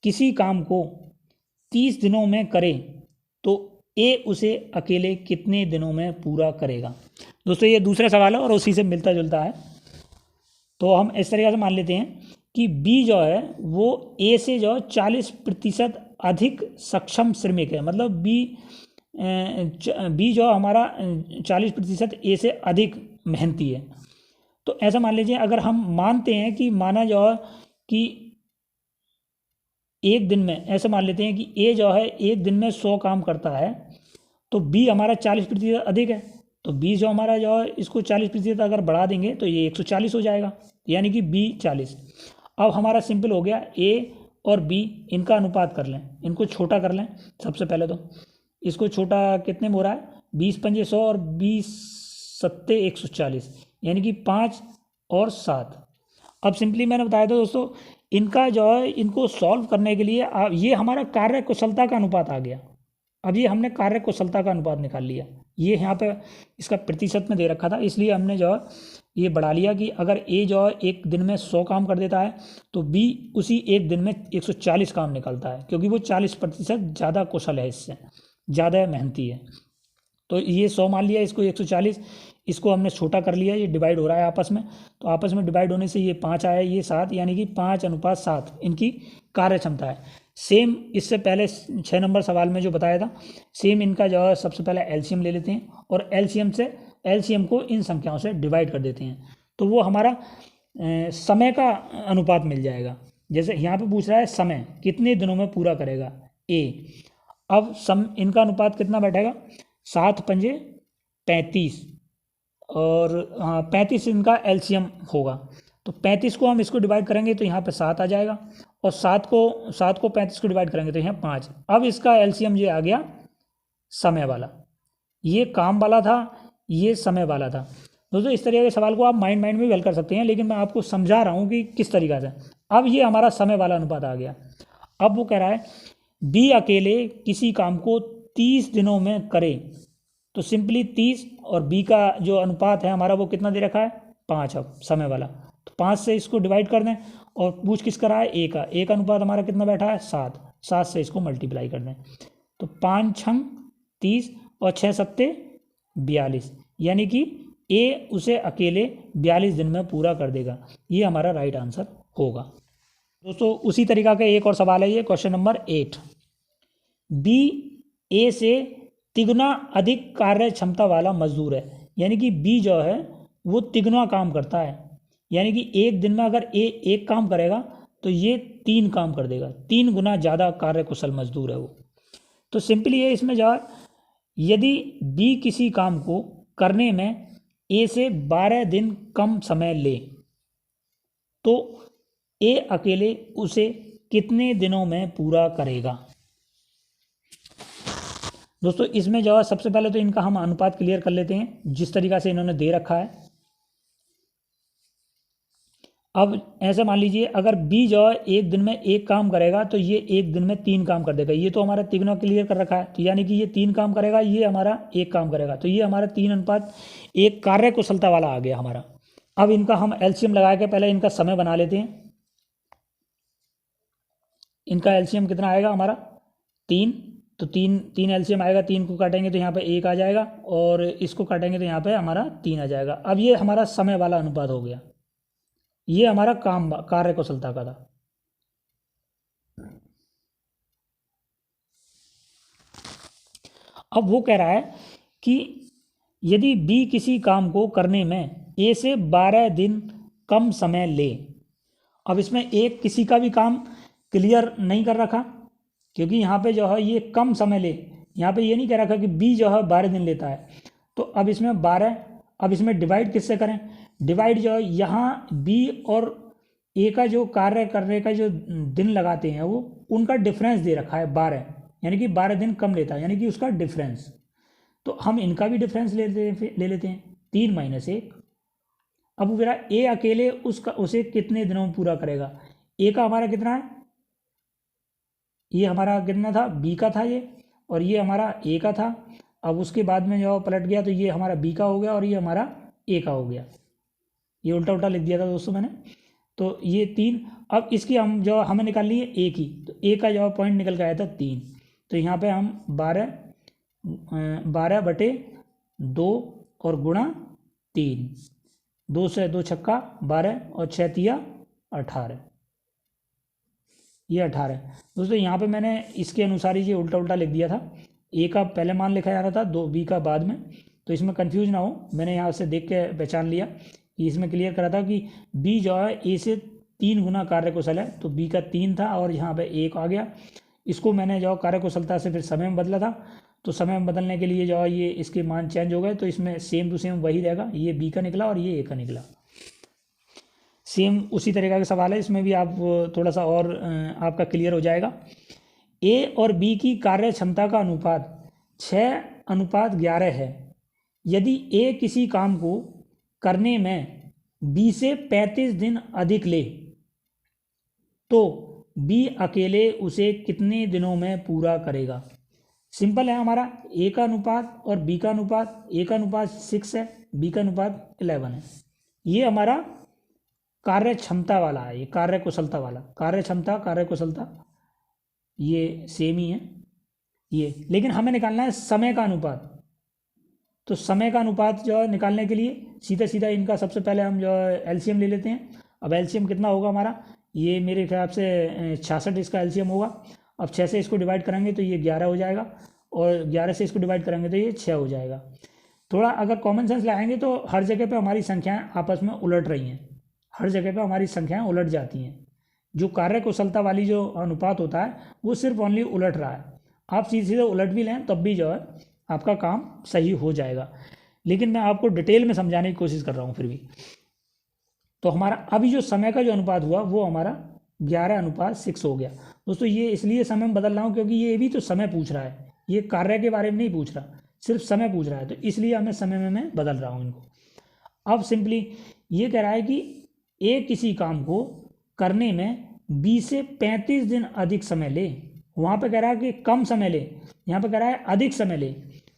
किसी काम को 30 दिनों में करे तो ए उसे अकेले कितने दिनों में पूरा करेगा। दोस्तों ये दूसरा सवाल है और उसी से मिलता जुलता है। तो हम इस तरीके से मान लेते हैं कि बी जो है वो ए से जो 40% अधिक सक्षम श्रमिक है, मतलब बी जो हमारा 40% ए से अधिक मेहनती है। तो ऐसा मान लीजिए, अगर हम मानते हैं कि माना जो है कि एक दिन में, ऐसे मान लेते हैं कि ए जो है एक दिन में 100 काम करता है, तो बी हमारा 40% अधिक है, तो बी जो हमारा जो है इसको 40% अगर बढ़ा देंगे तो ये 140 हो जाएगा, यानी कि बी 40। अब हमारा सिंपल हो गया, ए और बी इनका अनुपात कर लें, इनको छोटा कर लें। सबसे पहले तो इसको छोटा कितने में हो रहा है, 20 पंजे 100 और 20 सत्ते 140, यानी कि 5 और 7। अब सिंपली मैंने बताया था दोस्तों, इनका जो है इनको सॉल्व करने के लिए ये हमारा कार्य कुशलता का अनुपात आ गया। अब ये हमने कार्य कुशलता का अनुपात निकाल लिया, ये यहाँ पे इसका प्रतिशत में दे रखा था, इसलिए हमने जो है ये बढ़ा लिया कि अगर ए जो है एक दिन में 100 काम कर देता है तो बी उसी एक दिन में 140 काम निकलता है, क्योंकि वो 40% ज़्यादा कुशल है, इससे ज़्यादा मेहनती है। तो ये 100 मान लिया, इसको 140, इसको हमने छोटा कर लिया, ये डिवाइड हो रहा है आपस में, तो आपस में डिवाइड होने से ये 5 आया, ये 7, यानी कि 5:7 इनकी कार्य क्षमता है। सेम इससे पहले 6 नंबर सवाल में जो बताया था, सेम इनका जो है सबसे पहले एलसीएम ले लेते हैं और एलसीएम को इन संख्याओं से डिवाइड कर देते हैं, तो वो हमारा समय का अनुपात मिल जाएगा। जैसे यहाँ पे पूछ रहा है समय कितने दिनों में पूरा करेगा ए, अब इनका अनुपात कितना बैठेगा, 7 पंजे 35 और 35 इनका एलसीएम होगा, तो 35 को हम इसको डिवाइड करेंगे तो यहाँ पे 7 आ जाएगा, और 7 को 35 को डिवाइड करेंगे तो यहाँ 5। अब इसका एलसीएम ये आ गया समय वाला, ये काम वाला था, ये समय वाला था। दोस्तों इस तरीके के सवाल को आप माइंड में भी हल कर सकते हैं, लेकिन मैं आपको समझा रहा हूँ कि किस तरीक़ा से। अब ये हमारा समय वाला अनुपात आ गया। अब वो कह रहा है बी अकेले किसी काम को 30 दिनों में करे, तो सिंपली 30 और बी का जो अनुपात है हमारा वो कितना दे रखा है, 5। अब समय वाला, तो 5 से इसको डिवाइड कर दें, और पूछ किसका रहा है, ए का। ए का अनुपात हमारा कितना बैठा है, 7। 7 से इसको मल्टीप्लाई कर दें, तो 5 छंग 30 और 6 सत्ते 42, यानी कि ए उसे अकेले 42 दिन में पूरा कर देगा। ये हमारा राइट आंसर होगा। दोस्तों उसी तरीका का एक और सवाल है, ये क्वेश्चन नंबर 8। बी ए से तिगुना अधिक कार्य क्षमता वाला मजदूर है, यानी कि बी जो है वो तिगुना काम करता है, यानी कि एक दिन में अगर ए एक काम करेगा तो ये 3 काम कर देगा, 3 गुना ज़्यादा कार्य कुशल मजदूर है वो। तो सिंपली ये इसमें जो यदि बी किसी काम को करने में ए से 12 दिन कम समय ले तो ए अकेले उसे कितने दिनों में पूरा करेगा। दोस्तों इसमें जो है सबसे पहले तो इनका हम अनुपात क्लियर कर लेते हैं, जिस तरीका से इन्होंने दे रखा है। अब ऐसे मान लीजिए, अगर बी जो है एक दिन में एक काम करेगा तो ये एक दिन में 3 काम कर देगा, ये तो हमारा तिगुना क्लियर कर रखा है, तो यानी कि ये 3 काम करेगा, ये हमारा 1 काम करेगा, तो ये हमारा 3:1 कार्य कुशलता वाला आ गया हमारा। अब इनका हम एलसीएम लगा के पहले इनका समय बना लेते हैं। इनका एलसीएम कितना आएगा हमारा, 3, तो 3 एलसीएम आएगा, 3 को काटेंगे तो यहाँ पे 1 आ जाएगा, और इसको काटेंगे तो यहाँ पे हमारा 3 आ जाएगा। अब ये हमारा समय वाला अनुपात हो गया, ये हमारा कार्य कुशलता का था। अब वो कह रहा है कि यदि बी किसी काम को करने में ए से 12 दिन कम समय ले। अब इसमें एक किसी का भी काम क्लियर नहीं कर रखा, क्योंकि यहाँ पे जो है ये कम समय ले, यहाँ पे ये नहीं कह रखा कि बी जो है 12 दिन लेता है। तो अब इसमें 12, अब इसमें डिवाइड किससे करें, डिवाइड जो है यहाँ बी और ए का जो कार्य करने का जो दिन लगाते हैं वो उनका डिफरेंस दे रखा है 12, यानी कि 12 दिन कम लेता है, यानी कि उसका डिफरेंस। तो हम इनका भी डिफरेंस ले लेते हैं, 3 - 1। अब मेरा ए अकेले उसे कितने दिनों में पूरा करेगा। ए का हमारा कितना है, ये हमारा कितना था, बी का था ये, और ये हमारा ए का था। अब उसके बाद में जो पलट गया तो ये हमारा बी का हो गया और ये हमारा ए का हो गया। ये उल्टा उल्टा लिख दिया था दोस्तों मैंने। तो ये 3, अब इसकी हम जो हमें निकालनी है ए की, तो ए का जो पॉइंट निकल के आया था 3। तो यहाँ पे हम 12/2 और गुणा 3, 2 से 2 छक्का 12 और 6 तिया 18, ये 18 दोस्तों। यहाँ पे मैंने इसके अनुसार ही ये उल्टा उल्टा लिख दिया था। ए का पहले मान लिखा जा रहा था, 2 बी का बाद में, तो इसमें कंफ्यूज ना हो, मैंने यहाँ से देख के पहचान लिया कि इसमें क्लियर करा था कि बी जो है ए से 3 गुना कार्यकुशल है, तो बी का 3 था और यहाँ पे 1 आ गया। इसको मैंने जो कार्यकुशलता से फिर समय में बदला था, तो समय में बदलने के लिए जो है ये इसके मान चेंज हो गए, तो इसमें सेम टू सेम वही रहेगा, ये बी का निकला और ये ए का निकला। सेम उसी तरीका का सवाल है, इसमें भी आप थोड़ा सा और आपका क्लियर हो जाएगा। ए और बी की कार्य क्षमता का अनुपात 6:11 है। यदि ए किसी काम को करने में बी से 35 दिन अधिक ले, तो बी अकेले उसे कितने दिनों में पूरा करेगा। सिंपल है हमारा, ए का अनुपात और बी का अनुपात, ए का अनुपात 6 है, बी का अनुपात 11 है। ये हमारा कार्य क्षमता वाला है, ये कार्य कुशलता वाला, कार्य क्षमता कार्य कुशलता ये सेम ही है ये, लेकिन हमें निकालना है समय का अनुपात। तो समय का अनुपात जो है निकालने के लिए सीधा सीधा इनका सबसे पहले हम जो है एलसीएम ले लेते हैं। अब एलसीएम कितना होगा हमारा, ये मेरे ख्याल से 66 इसका एलसीएम होगा। अब 6 से इसको डिवाइड करेंगे तो ये 11 हो जाएगा, और 11 से इसको डिवाइड करेंगे तो ये 6 हो जाएगा। थोड़ा अगर कॉमन सेंस लगाएंगे तो हर जगह पे हमारी संख्याएं आपस में उलट रही हैं, हर जगह पे हमारी संख्याएं उलट जाती हैं। जो कार्य कुशलता वाली जो अनुपात होता है वो सिर्फ ओनली उलट रहा है। आप सीधे सीधे उलट भी लें तब भी जो है आपका काम सही हो जाएगा, लेकिन मैं आपको डिटेल में समझाने की कोशिश कर रहा हूँ फिर भी। तो हमारा अभी जो समय का जो अनुपात हुआ वो हमारा 11:6 हो गया दोस्तों। ये इसलिए समय में बदल रहा हूँ क्योंकि ये भी तो समय पूछ रहा है, ये कार्य के बारे में नहीं पूछ रहा, सिर्फ समय पूछ रहा है, तो इसलिए हमें समय में मैं बदल रहा हूँ इनको। अब सिंपली ये कह रहा है कि ए किसी काम को करने में 20 से 35 दिन अधिक समय ले, वहाँ पे कह रहा है कि कम समय ले, यहाँ पे कह रहा है अधिक समय ले।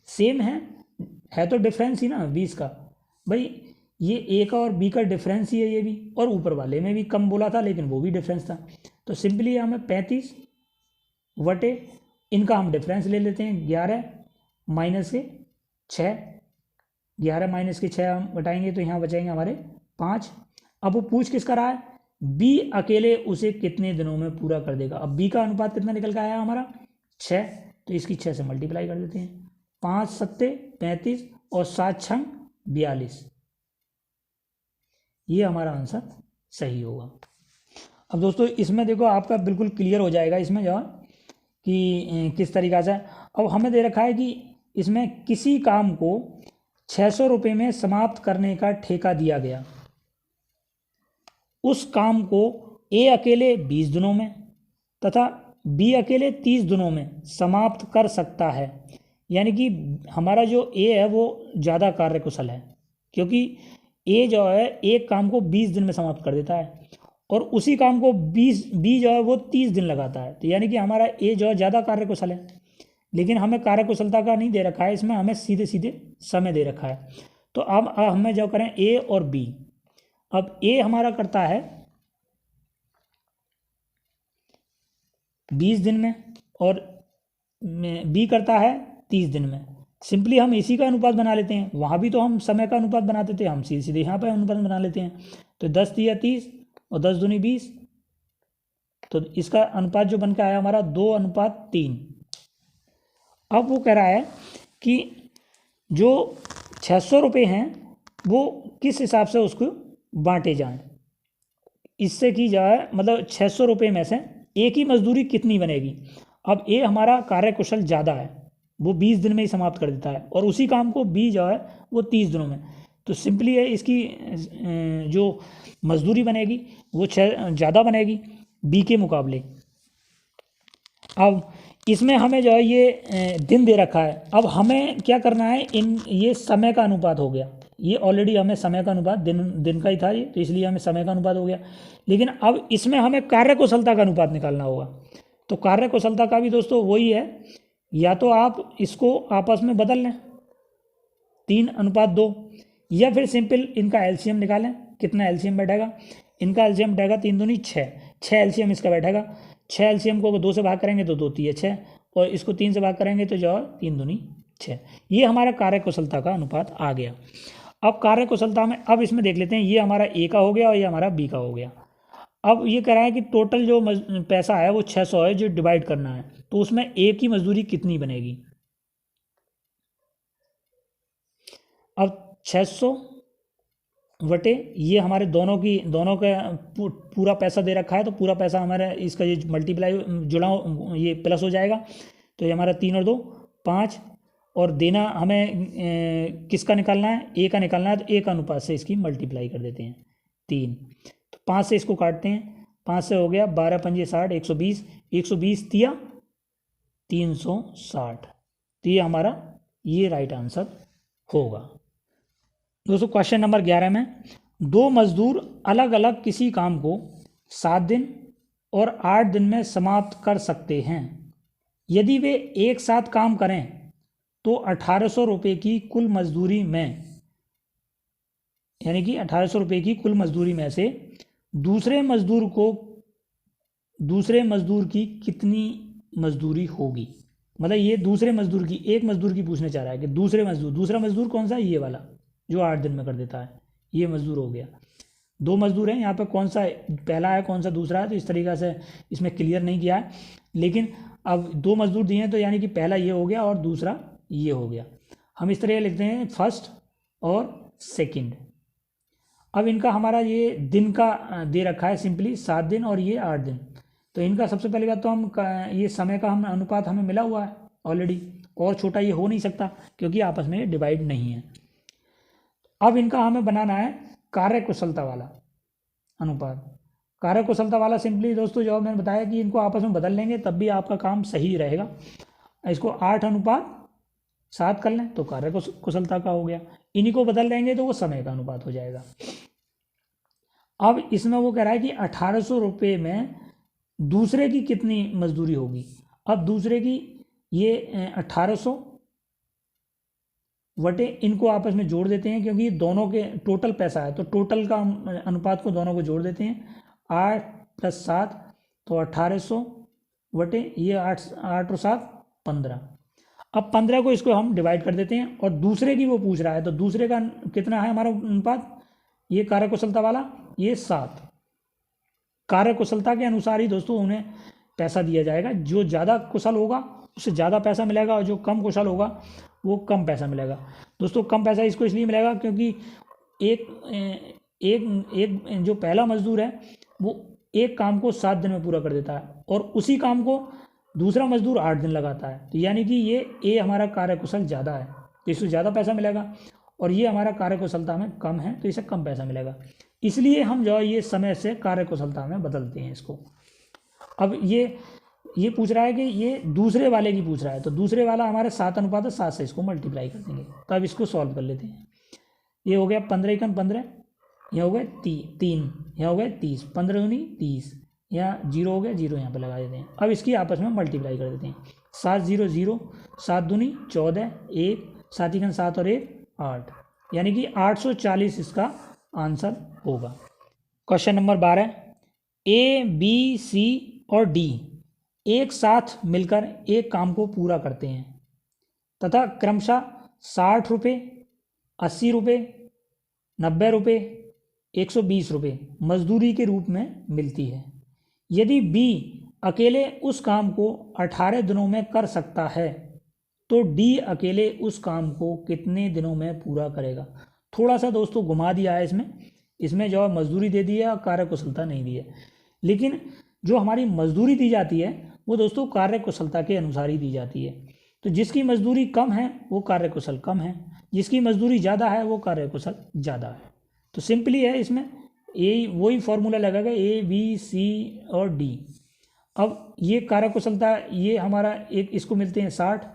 सेम है तो डिफरेंस ही ना 20 का, भाई ये ए का और बी का डिफरेंस ही है ये भी, और ऊपर वाले में भी कम बोला था लेकिन वो भी डिफरेंस था। तो सिंपली हमें 35 बटे इनका हम डिफरेंस ले लेते हैं 11 माइनस के 6, 11 माइनस के 6 हम घटाएंगे तो यहाँ बचाएंगे हमारे 5। अब वो पूछ किसका रहा है, बी अकेले उसे कितने दिनों में पूरा कर देगा। अब बी का अनुपात कितना निकल के आया हमारा 6, तो इसकी 6 से मल्टीप्लाई कर देते हैं, 5 सत्ते 35 और 7 छंग 42, ये हमारा आंसर सही होगा। अब दोस्तों इसमें देखो आपका बिल्कुल क्लियर हो जाएगा इसमें जो कि किस तरीक़ा से। अब हमें दे रखा है कि इसमें किसी काम को 600 रुपये में समाप्त करने का ठेका दिया गया, उस काम को ए अकेले 20 दिनों में तथा बी अकेले 30 दिनों में समाप्त कर सकता है। यानी कि हमारा जो ए है वो ज़्यादा कार्यकुशल है, क्योंकि ए जो है एक काम को 20 दिन में समाप्त कर देता है और उसी काम को बी जो है वो 30 दिन लगाता है। तो यानी कि हमारा ए जो है ज़्यादा कार्यकुशल है, लेकिन हमें कार्यकुशलता का नहीं दे रखा है, इसमें हमें सीधे सीधे समय दे रखा है। तो अब हमें जो करें ए और बी, अब ए हमारा करता है 20 दिन में और बी करता है 30 दिन में। सिंपली हम इसी का अनुपात बना लेते हैं, वहाँ भी तो हम समय का अनुपात बनाते थे, हम सीधे सीधे यहाँ पर अनुपात बना लेते हैं। तो 10 तिया 30 और 10 दूनी 20, तो इसका अनुपात जो बन के आया हमारा 2:3। अब वो कह रहा है कि जो 600 रुपये हैं वो किस हिसाब से उसको बांटे जाएं, इससे कि जो है मतलब 600 रुपये में से ए की मजदूरी कितनी बनेगी। अब ए हमारा कार्यकुशल ज़्यादा है, वो 20 दिन में ही समाप्त कर देता है, और उसी काम को बी जो है वो 30 दिनों में। तो सिंपली है इसकी जो मजदूरी बनेगी वो ज़्यादा बनेगी बी के मुकाबले। अब इसमें हमें जो है ये दिन दे रखा है, अब हमें क्या करना है, ये समय का अनुपात हो गया, ये ऑलरेडी हमें समय का अनुपात दिन का ही था ये, तो इसलिए हमें समय का अनुपात हो गया। लेकिन अब इसमें हमें कार्यकुशलता का अनुपात निकालना होगा। तो कार्यकुशलता का भी दोस्तों वही है, या तो आप इसको आपस में बदल लें 3:2, या फिर सिंपल इनका एलसीएम निकालें। कितना एलसीएम बैठेगा? इनका एलसीएम बैठेगा 3 दूनी 6, 6 एलसीएम इसका बैठेगा। 6 एलसीएम को 2 से भाग करेंगे तो 2 तिये 6, और इसको 3 से भाग करेंगे तो जो 3 दूनी 6। ये हमारा कार्यकुशलता का अनुपात आ गया। अब कार्यकुशलता में अब इसमें देख लेते हैं, ये हमारा ए का हो गया और ये हमारा बी का हो गया। अब ये कह रहा है कि टोटल जो पैसा है वो 600 है, जो डिवाइड करना है, तो उसमें ए की मजदूरी कितनी बनेगी? अब 600 वटे ये हमारे दोनों का पूरा पैसा दे रखा है, तो पूरा पैसा हमारा इसका ये मल्टीप्लाई जुड़ा ये प्लस हो जाएगा, तो ये हमारा 3 और 2 5, और देना हमें किसका निकालना है? ए का निकालना है, तो ए का अनुपात से इसकी मल्टीप्लाई कर देते हैं 3। तो 5 से इसको काटते हैं, 5 से हो गया 12 पंजे 60, 120, 120 तिया 360, तो ये हमारा ये राइट आंसर होगा। दोस्तों क्वेश्चन नंबर 11 में, 2 मजदूर अलग अलग किसी काम को 7 दिन और 8 दिन में समाप्त कर सकते हैं। यदि वे एक साथ काम करें तो 1800 रुपये की कुल मजदूरी में, यानी कि 1800 रुपये की कुल मजदूरी में से दूसरे मजदूर की कितनी मजदूरी होगी? मतलब ये दूसरे मजदूर की, एक मजदूर की पूछने चाह रहा है कि दूसरा मजदूर कौन सा? ये वाला जो 8 दिन में कर देता है, ये मजदूर हो गया। 2 मजदूर हैं यहाँ पे, कौन सा पहला है कौन सा दूसरा है, तो इस तरीक़े से इसमें क्लियर नहीं किया है, लेकिन अब 2 मजदूर दिए हैं, तो यानी कि पहला ये हो गया और दूसरा ये हो गया। हम इस तरह लिखते हैं फर्स्ट और सेकंड। अब इनका हमारा ये दिन का दे रखा है सिंपली 7 दिन और ये 8 दिन, तो इनका सबसे पहली बात तो हम ये समय का हम अनुपात हमें मिला हुआ है ऑलरेडी, और छोटा ये हो नहीं सकता क्योंकि आपस में डिवाइड नहीं है। अब इनका हमें बनाना है कार्यकुशलता वाला अनुपात। कार्यकुशलता वाला सिंपली दोस्तों जो मैंने बताया कि इनको आपस में बदल लेंगे तब भी आपका काम सही रहेगा। इसको 8:7 कर लें तो कार्यकुशलता का हो गया, इन्हीं को बदल लेंगे तो वो समय का अनुपात हो जाएगा। अब इसमें वो कह रहा है कि 1800 रुपये में दूसरे की कितनी मजदूरी होगी। अब दूसरे की ये 1800 वटे इनको आपस में जोड़ देते हैं, क्योंकि दोनों के टोटल पैसा है, तो टोटल का अनुपात को दोनों को जोड़ देते हैं। 8 + 7 तो 1800 वटे ये 8 और 7 15। अब 15 को इसको हम डिवाइड कर देते हैं, और दूसरे की वो पूछ रहा है, तो दूसरे का कितना है हमारा अनुपात? ये कार्यकुशलता वाला ये 7। कार्यकुशलता के अनुसार ही दोस्तों उन्हें पैसा दिया जाएगा। जो ज़्यादा कुशल होगा उससे ज़्यादा पैसा मिलेगा, और जो कम कुशल होगा वो कम पैसा मिलेगा। दोस्तों कम पैसा इसको इसलिए मिलेगा क्योंकि एक जो पहला मजदूर है वो एक काम को 7 दिन में पूरा कर देता है, और उसी काम को दूसरा मजदूर 8 दिन लगाता है, तो यानी कि ये ए हमारा कार्यकुशल ज़्यादा है तो इसको ज़्यादा पैसा मिलेगा, और ये हमारा कार्यकुशलता में कम है तो इसे कम पैसा मिलेगा। इसलिए हम जो है ये समय से कार्यकुशलता में बदलते हैं इसको। अब ये पूछ रहा है कि ये दूसरे वाले की पूछ रहा है, तो दूसरे वाला हमारे 7:7 से इसको मल्टीप्लाई कर देंगे। तो अब इसको सॉल्व कर लेते हैं। ये हो गया 15 × 15, यह हो गया 3, यह हो गया 30, 15 दूनी 30, यहाँ 0 हो गया, 0 यहाँ पे लगा देते हैं। अब इसकी आपस में मल्टीप्लाई कर देते हैं। 7 0 0, 7 दूनी 14, 1 7 × 7 और 1 8, यानी कि 840 इसका आंसर होगा। Question number 12, A, B, C और D एक साथ मिलकर एक काम को पूरा करते हैं तथा क्रमशः 60 रुपये, 80 रुपये, 90 रुपये, 120 रुपये मजदूरी के रूप में मिलती है। यदि B अकेले उस काम को 18 दिनों में कर सकता है तो D अकेले उस काम को कितने दिनों में पूरा करेगा। थोड़ा सा दोस्तों घुमा दिया है इसमें जो मजदूरी दे दी है और कार्यकुशलता नहीं दी है, लेकिन जो हमारी मजदूरी दी जाती है वो दोस्तों कार्यकुशलता के अनुसार ही दी जाती है। तो जिसकी मजदूरी कम है वो कार्यकुशल कम है, जिसकी मजदूरी ज़्यादा है वो कार्यकुशल ज़्यादा है। तो सिंपली है इसमें वही फॉर्मूला लगेगा A, B, C और D। अब ये कार्यकुशलता ये हमारा एक इसको मिलते हैं 60,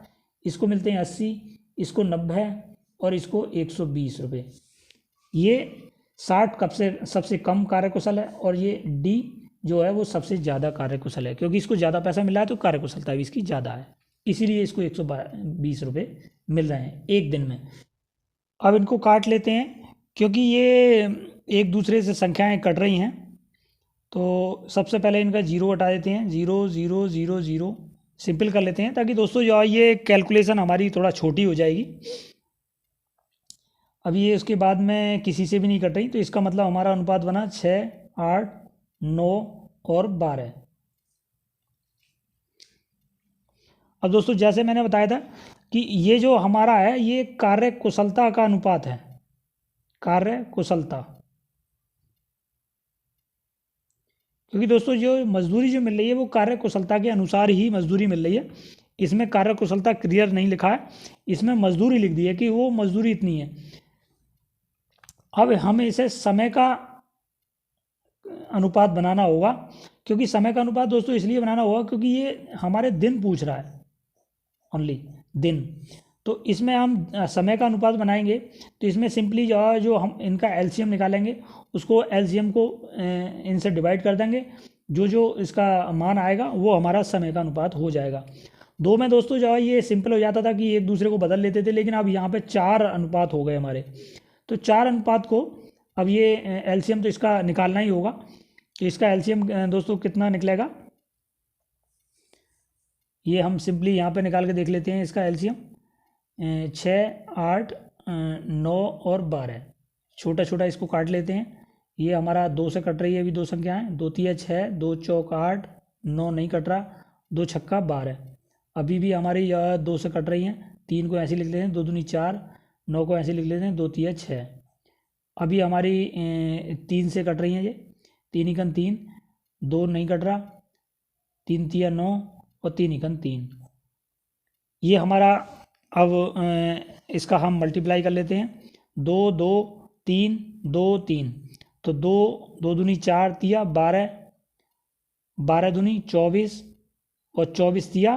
इसको मिलते हैं 80, इसको 90 और इसको 120 रुपये। ये 60 कब से सबसे कम कार्यकुशल है, और ये D जो है वो सबसे ज़्यादा कार्यकुशल है, क्योंकि इसको ज़्यादा पैसा मिला है तो कार्यकुशलता भी इसकी ज़्यादा है, इसीलिए इसको 120 रुपये मिल रहे हैं एक दिन में। अब इनको काट लेते हैं क्योंकि ये एक दूसरे से संख्याएं कट रही हैं, तो सबसे पहले इनका जीरो हटा देते हैं, 0 0 0 0 सिंपल कर लेते हैं, ताकि दोस्तों जो ये कैलकुलेशन हमारी थोड़ा छोटी हो जाएगी। अब ये उसके बाद में किसी से भी नहीं कट रही, तो इसका मतलब हमारा अनुपात बना 6 8 9 और 12। अब दोस्तों जैसे मैंने बताया था कि ये जो हमारा है ये कार्य कुशलता का अनुपात है, कार्य कुशलता। क्योंकि दोस्तों जो मजदूरी जो मिल रही है वो कार्य कुशलता के अनुसार ही मजदूरी मिल रही है। इसमें कार्य कुशलता क्लियर नहीं लिखा है, इसमें मजदूरी लिख दी है कि वो मजदूरी इतनी है। अब हमें इसे समय का अनुपात बनाना होगा, क्योंकि समय का अनुपात दोस्तों इसलिए बनाना होगा क्योंकि ये हमारे दिन पूछ रहा है, ओनली दिन। तो इसमें हम समय का अनुपात बनाएंगे, तो इसमें सिंपली जो हम इनका एलसीएम निकालेंगे, उसको एलसीएम को इनसे डिवाइड कर देंगे, जो जो इसका मान आएगा वो हमारा समय का अनुपात हो जाएगा। दो में दोस्तों जो है ये सिंपल हो जाता था कि एक दूसरे को बदल लेते थे, लेकिन अब यहाँ पे 4 अनुपात हो गए हमारे। तो 4 अनुपात को अब ये एलसीएम तो इसका निकालना ही होगा। तो इसका एलसीएम दोस्तों कितना निकलेगा, ये हम सिंपली यहाँ पे निकाल के देख लेते हैं। इसका एलसीएम 6 8 9 और 12। छोटा छोटा इसको काट लेते हैं। ये हमारा 2 से कट रही है, अभी 2 संख्याएं, 2 तिया 6, 2 चौक 8, 9 नहीं कट रहा, 2 छक्का 12। अभी भी हमारी 2 से कट रही हैं। 3 को ऐसे लिख लेते हैं, 2 दूनी 4, 9 को ऐसे लिख लेते हैं, 2 तिया 6। अभी हमारी 3 से कट रही हैं, ये 3 इकन 3, 2 नहीं कट रहा, 3 तिया 9 और 3 इकन 3। ये हमारा अब इसका हम मल्टीप्लाई कर लेते हैं। 2 2 3 2 3, तो 2 2 दूनी 4 तिया 12, 12 दूनी 24 और 24 तिया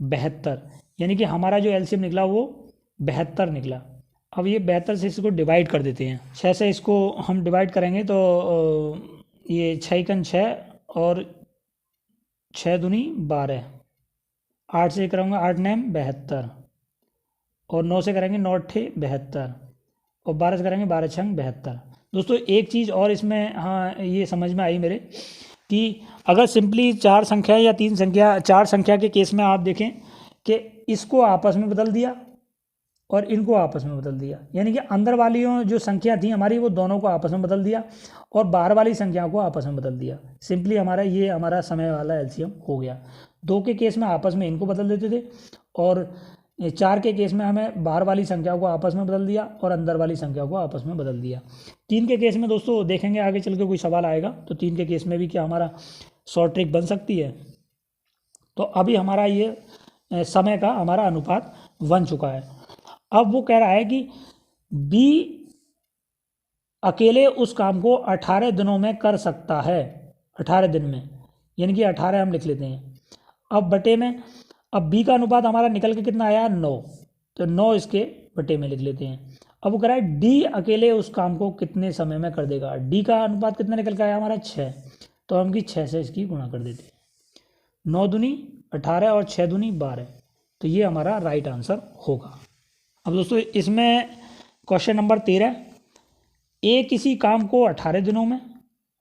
72। यानी कि हमारा जो एलसीएम निकला वो 72 निकला। अब ये 72 से इसको डिवाइड कर देते हैं। 6 से इसको हम डिवाइड करेंगे तो ये 6 इकन 6 और 6 दूनी 12, 8 से करूँगा 8 9 72, और 9 से करेंगे 9 8 72, और 12 से करेंगे 12 6 72। दोस्तों एक चीज़ और इसमें हाँ ये समझ में आई मेरे, कि अगर सिंपली 4 संख्या या 3 संख्या 4 संख्या के केस में आप देखें कि इसको आपस में बदल दिया और इनको आपस में बदल दिया, यानी कि अंदर वाली जो संख्या थी हमारी वो दोनों को आपस में बदल दिया और बाहर वाली संख्या को आपस में बदल दिया। सिंपली हमारा ये हमारा समय वाला एलसीएम हो गया। 2 के केस में आपस में इनको बदल देते थे, और 4 के केस में हमें बाहर वाली संख्या को आपस में बदल दिया और अंदर वाली संख्या को आपस में बदल दिया। 3 के केस में दोस्तों देखेंगे आगे चल के कोई सवाल आएगा, तो 3 के केस में भी क्या हमारा शॉर्ट ट्रिक बन सकती है। तो अभी हमारा ये समय का हमारा अनुपात बन चुका है। अब वो कह रहा है कि बी अकेले उस काम को 18 दिनों में कर सकता है, 18 दिन में, यानी कि 18 हम लिख लेते हैं। अब बटे में, अब बी का अनुपात हमारा निकल के कितना आया 9, तो 9 इसके बटे में लिख लेते हैं। अब वो कह रहा है डी अकेले उस काम को कितने समय में कर देगा। डी का अनुपात कितना निकल के आया हमारा 6, तो हम 6 से इसकी गुणा कर देते हैं। 9 दूनी 18 और 6 दूनी 12, तो ये हमारा राइट आंसर होगा। अब दोस्तों इसमें क्वेश्चन नंबर 13, ए किसी काम को 18 दिनों में,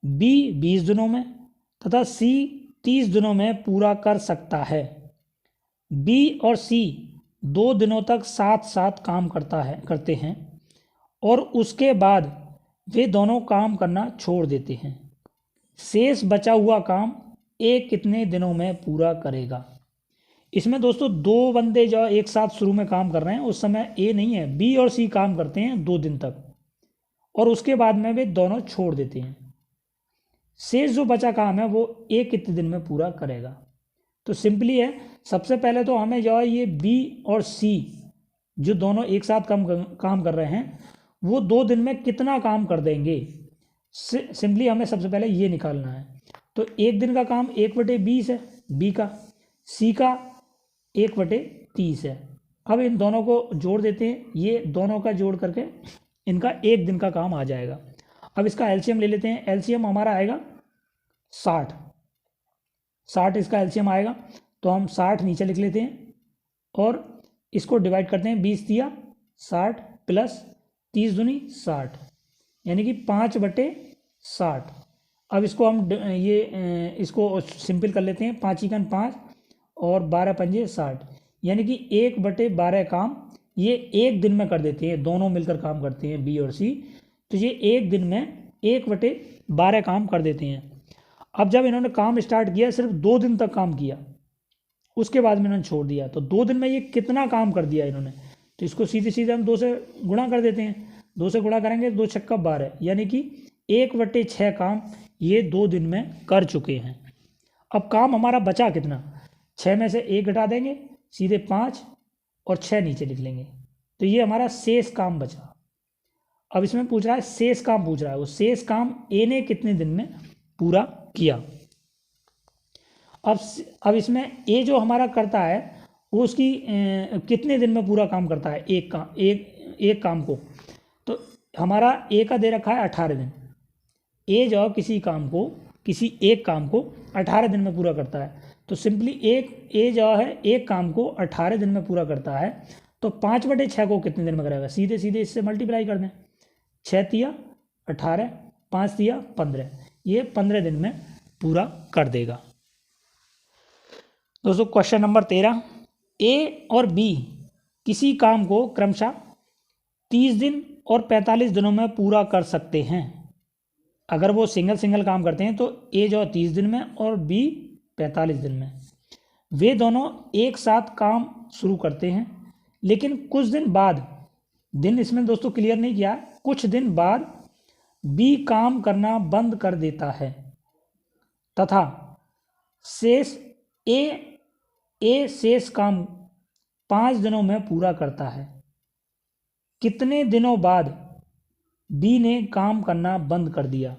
बी 20 दिनों में तथा सी 30 दिनों में पूरा कर सकता है। बी और सी 2 दिनों तक साथ साथ काम करते हैं और उसके बाद वे दोनों काम करना छोड़ देते हैं। शेष बचा हुआ काम ए कितने दिनों में पूरा करेगा। इसमें दोस्तों 2 बंदे जो एक साथ शुरू में काम कर रहे हैं, उस समय ए नहीं है, बी और सी काम करते हैं 2 दिन तक और उसके बाद में वे दोनों छोड़ देते हैं। शेष जो बचा काम है वो ए कितने दिन में पूरा करेगा। तो सिंपली है, सबसे पहले तो हमें जो है ये बी और सी जो दोनों एक साथ काम कर रहे हैं वो 2 दिन में कितना काम कर देंगे, सिंपली हमें सबसे पहले ये निकालना है। तो 1 दिन का काम 1/20 है बी का, सी का 1/30 है। अब इन दोनों को जोड़ देते हैं, ये दोनों का जोड़ करके इनका 1 दिन का काम आ जाएगा। अब इसका एलसीएम ले लेते हैं। एलसीएम हमारा आएगा 60 इसका एलसीएम आएगा, तो हम 60 नीचे लिख लेते हैं और इसको डिवाइड करते हैं। 20 दिया 60 प्लस 30 दूनी 60, यानी कि 5/60। अब इसको हम इसको सिंपल कर लेते हैं। 5 एकन 5 और 12 पंजे 60, यानी कि 1/12 काम ये एक दिन में कर देते हैं, दोनों मिलकर काम करते हैं बी और सी। तो ये एक दिन में 1/12 काम कर देते हैं। अब जब इन्होंने काम स्टार्ट किया, सिर्फ 2 दिन तक काम किया, उसके बाद में इन्होंने छोड़ दिया। तो 2 दिन में ये कितना काम कर दिया इन्होंने, तो इसको सीधे सीधे हम 2 से गुणा कर देते हैं। 2 से गुणा करेंगे 2 छक्का 12, यानी कि 1/6 काम ये 2 दिन में कर चुके हैं। अब काम हमारा बचा कितना, 6 में से 1 घटा देंगे, सीधे 5 और 6 नीचे लिख लेंगे, तो ये हमारा शेष काम बचा। अब इसमें पूछ रहा है शेष काम पूछ रहा है, वो शेष काम ए ने कितने दिन में पूरा किया। अब इसमें ए जो हमारा करता है वो उसकी कितने दिन में पूरा काम करता है एक काम को। तो हमारा ए का दे रखा है 18 दिन। ए जो किसी एक काम को 18 दिन में पूरा करता है, तो सिंपली ए जो है एक काम को 18 दिन में पूरा करता है, तो 5/6 को कितने दिन में करेगा, सीधे सीधे इससे मल्टीप्लाई कर दें। 6 तिया 18, 5 तिया 15, ये 15 दिन में पूरा कर देगा। दोस्तों क्वेश्चन नंबर 13, ए और बी किसी काम को क्रमशः 30 दिन और 45 दिनों में पूरा कर सकते हैं। अगर वो सिंगल काम करते हैं तो ए जो 30 दिन में और बी 45 दिन में। वे दोनों एक साथ काम शुरू करते हैं, लेकिन कुछ दिन बाद, दिन इसमें दोस्तों क्लियर नहीं किया, कुछ दिन बाद बी काम करना बंद कर देता है तथा शेष ए शेष काम 5 दिनों में पूरा करता है। कितने दिनों बाद बी ने काम करना बंद कर दिया।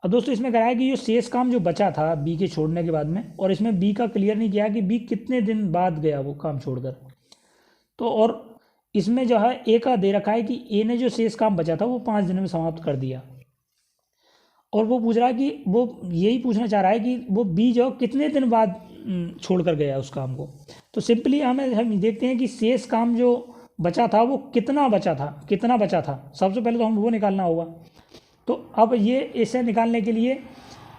अब दोस्तों इसमें कहा है कि ये शेष काम जो बचा था बी के छोड़ने के बाद में, और इसमें बी का क्लियर नहीं किया कि बी कितने दिन बाद गया वो काम छोड़कर। तो और इसमें जो है ए का दे रखा है कि ए ने जो शेष काम बचा था वो 5 दिन में समाप्त कर दिया, और वो पूछ रहा है कि वो यही पूछना चाह रहा है कि वो बी जो कितने दिन बाद छोड़कर गया उस काम को। तो सिंपली हम देखते हैं कि शेष काम जो बचा था वो कितना बचा था। सबसे पहले तो हम वो निकालना होगा। तो अब ये इसे निकालने के लिए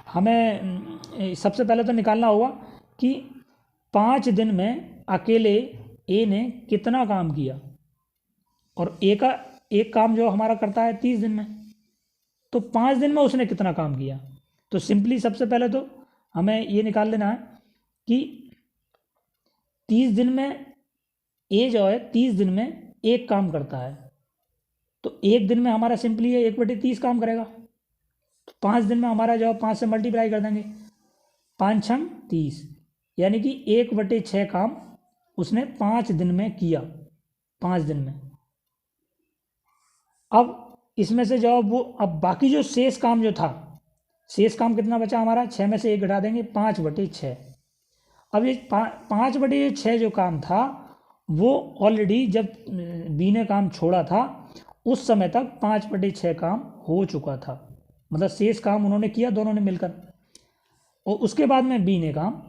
हमें सबसे पहले तो निकालना होगा कि 5 दिन में अकेले ए ने कितना काम किया, और ए का एक काम जो हमारा करता है 30 दिन में, तो 5 दिन में उसने कितना काम किया। तो सिंपली सबसे पहले तो हमें ये निकाल लेना है कि 30 दिन में ए जो है 30 दिन में एक काम करता है, तो एक दिन में हमारा सिंपली 1/30 काम करेगा। तो 5 दिन में हमारा जो 5 से मल्टीप्लाई कर देंगे, 5 छंग 30, यानी कि 1/6 काम उसने 5 दिन में किया, 5 दिन में। अब इसमें से जो वो अब बाकी जो शेष काम जो था, शेष काम कितना बचा हमारा, 6 में से 1 घटा देंगे, 5/6। अब ये 5/6 जो काम था वो ऑलरेडी जब बी ने काम छोड़ा था उस समय तक 5/6 काम हो चुका था, मतलब शेष काम उन्होंने किया दोनों ने मिलकर, और उसके बाद में बी ने काम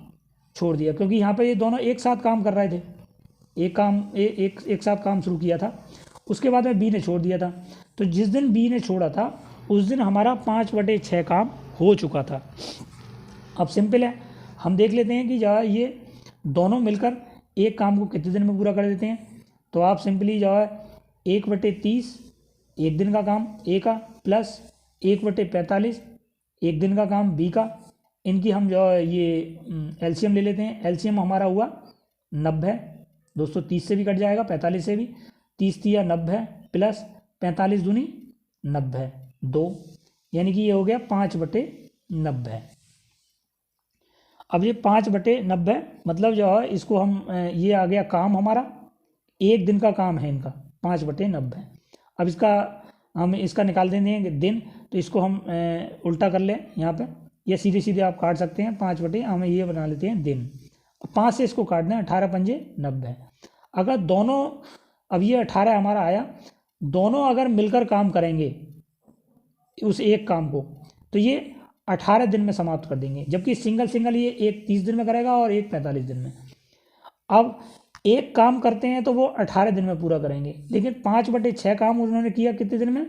छोड़ दिया, क्योंकि यहाँ पे ये दोनों एक साथ काम कर रहे थे, एक साथ काम शुरू किया था, उसके बाद में बी ने छोड़ दिया था। तो जिस दिन बी ने छोड़ा था उस दिन हमारा 5/6 काम हो चुका था। अब सिंपल है, हम देख लेते हैं कि जो है ये दोनों मिलकर एक काम को कितने दिन में पूरा कर देते हैं। तो आप सिंपली जो है 1/30 एक दिन का काम ए का, प्लस 1/45 एक दिन का काम बी का, इनकी हम जो है ये एलसीएम ले लेते हैं। एलसीएम हमारा हुआ 90 दोस्तों, 30 से भी कट जाएगा, 45 से भी, 30 तिया 90 प्लस 45 दूनी 90 2, यानी कि ये हो गया 5/90। अब ये 5/90 मतलब जो है इसको हम ये आ गया काम हमारा, एक दिन का काम है इनका 5/90। अब हम इसका निकाल देंगे दिन, तो इसको हम उल्टा कर लें यहाँ पे, या सीधे सीधे आप काट सकते हैं। 5 हमें ये बना लेते हैं दिन, 5 से इसको काट दें, 18 पंजे 90। अगर दोनों, अब ये 18 हमारा आया, दोनों अगर मिलकर काम करेंगे उस एक काम को, तो ये 18 दिन में समाप्त कर देंगे, जबकि सिंगल ये एक 30 दिन में करेगा और एक 45 दिन में। अब एक काम करते हैं तो वो 18 दिन में पूरा करेंगे, लेकिन 5/6 काम उन्होंने किया कितने दिन में,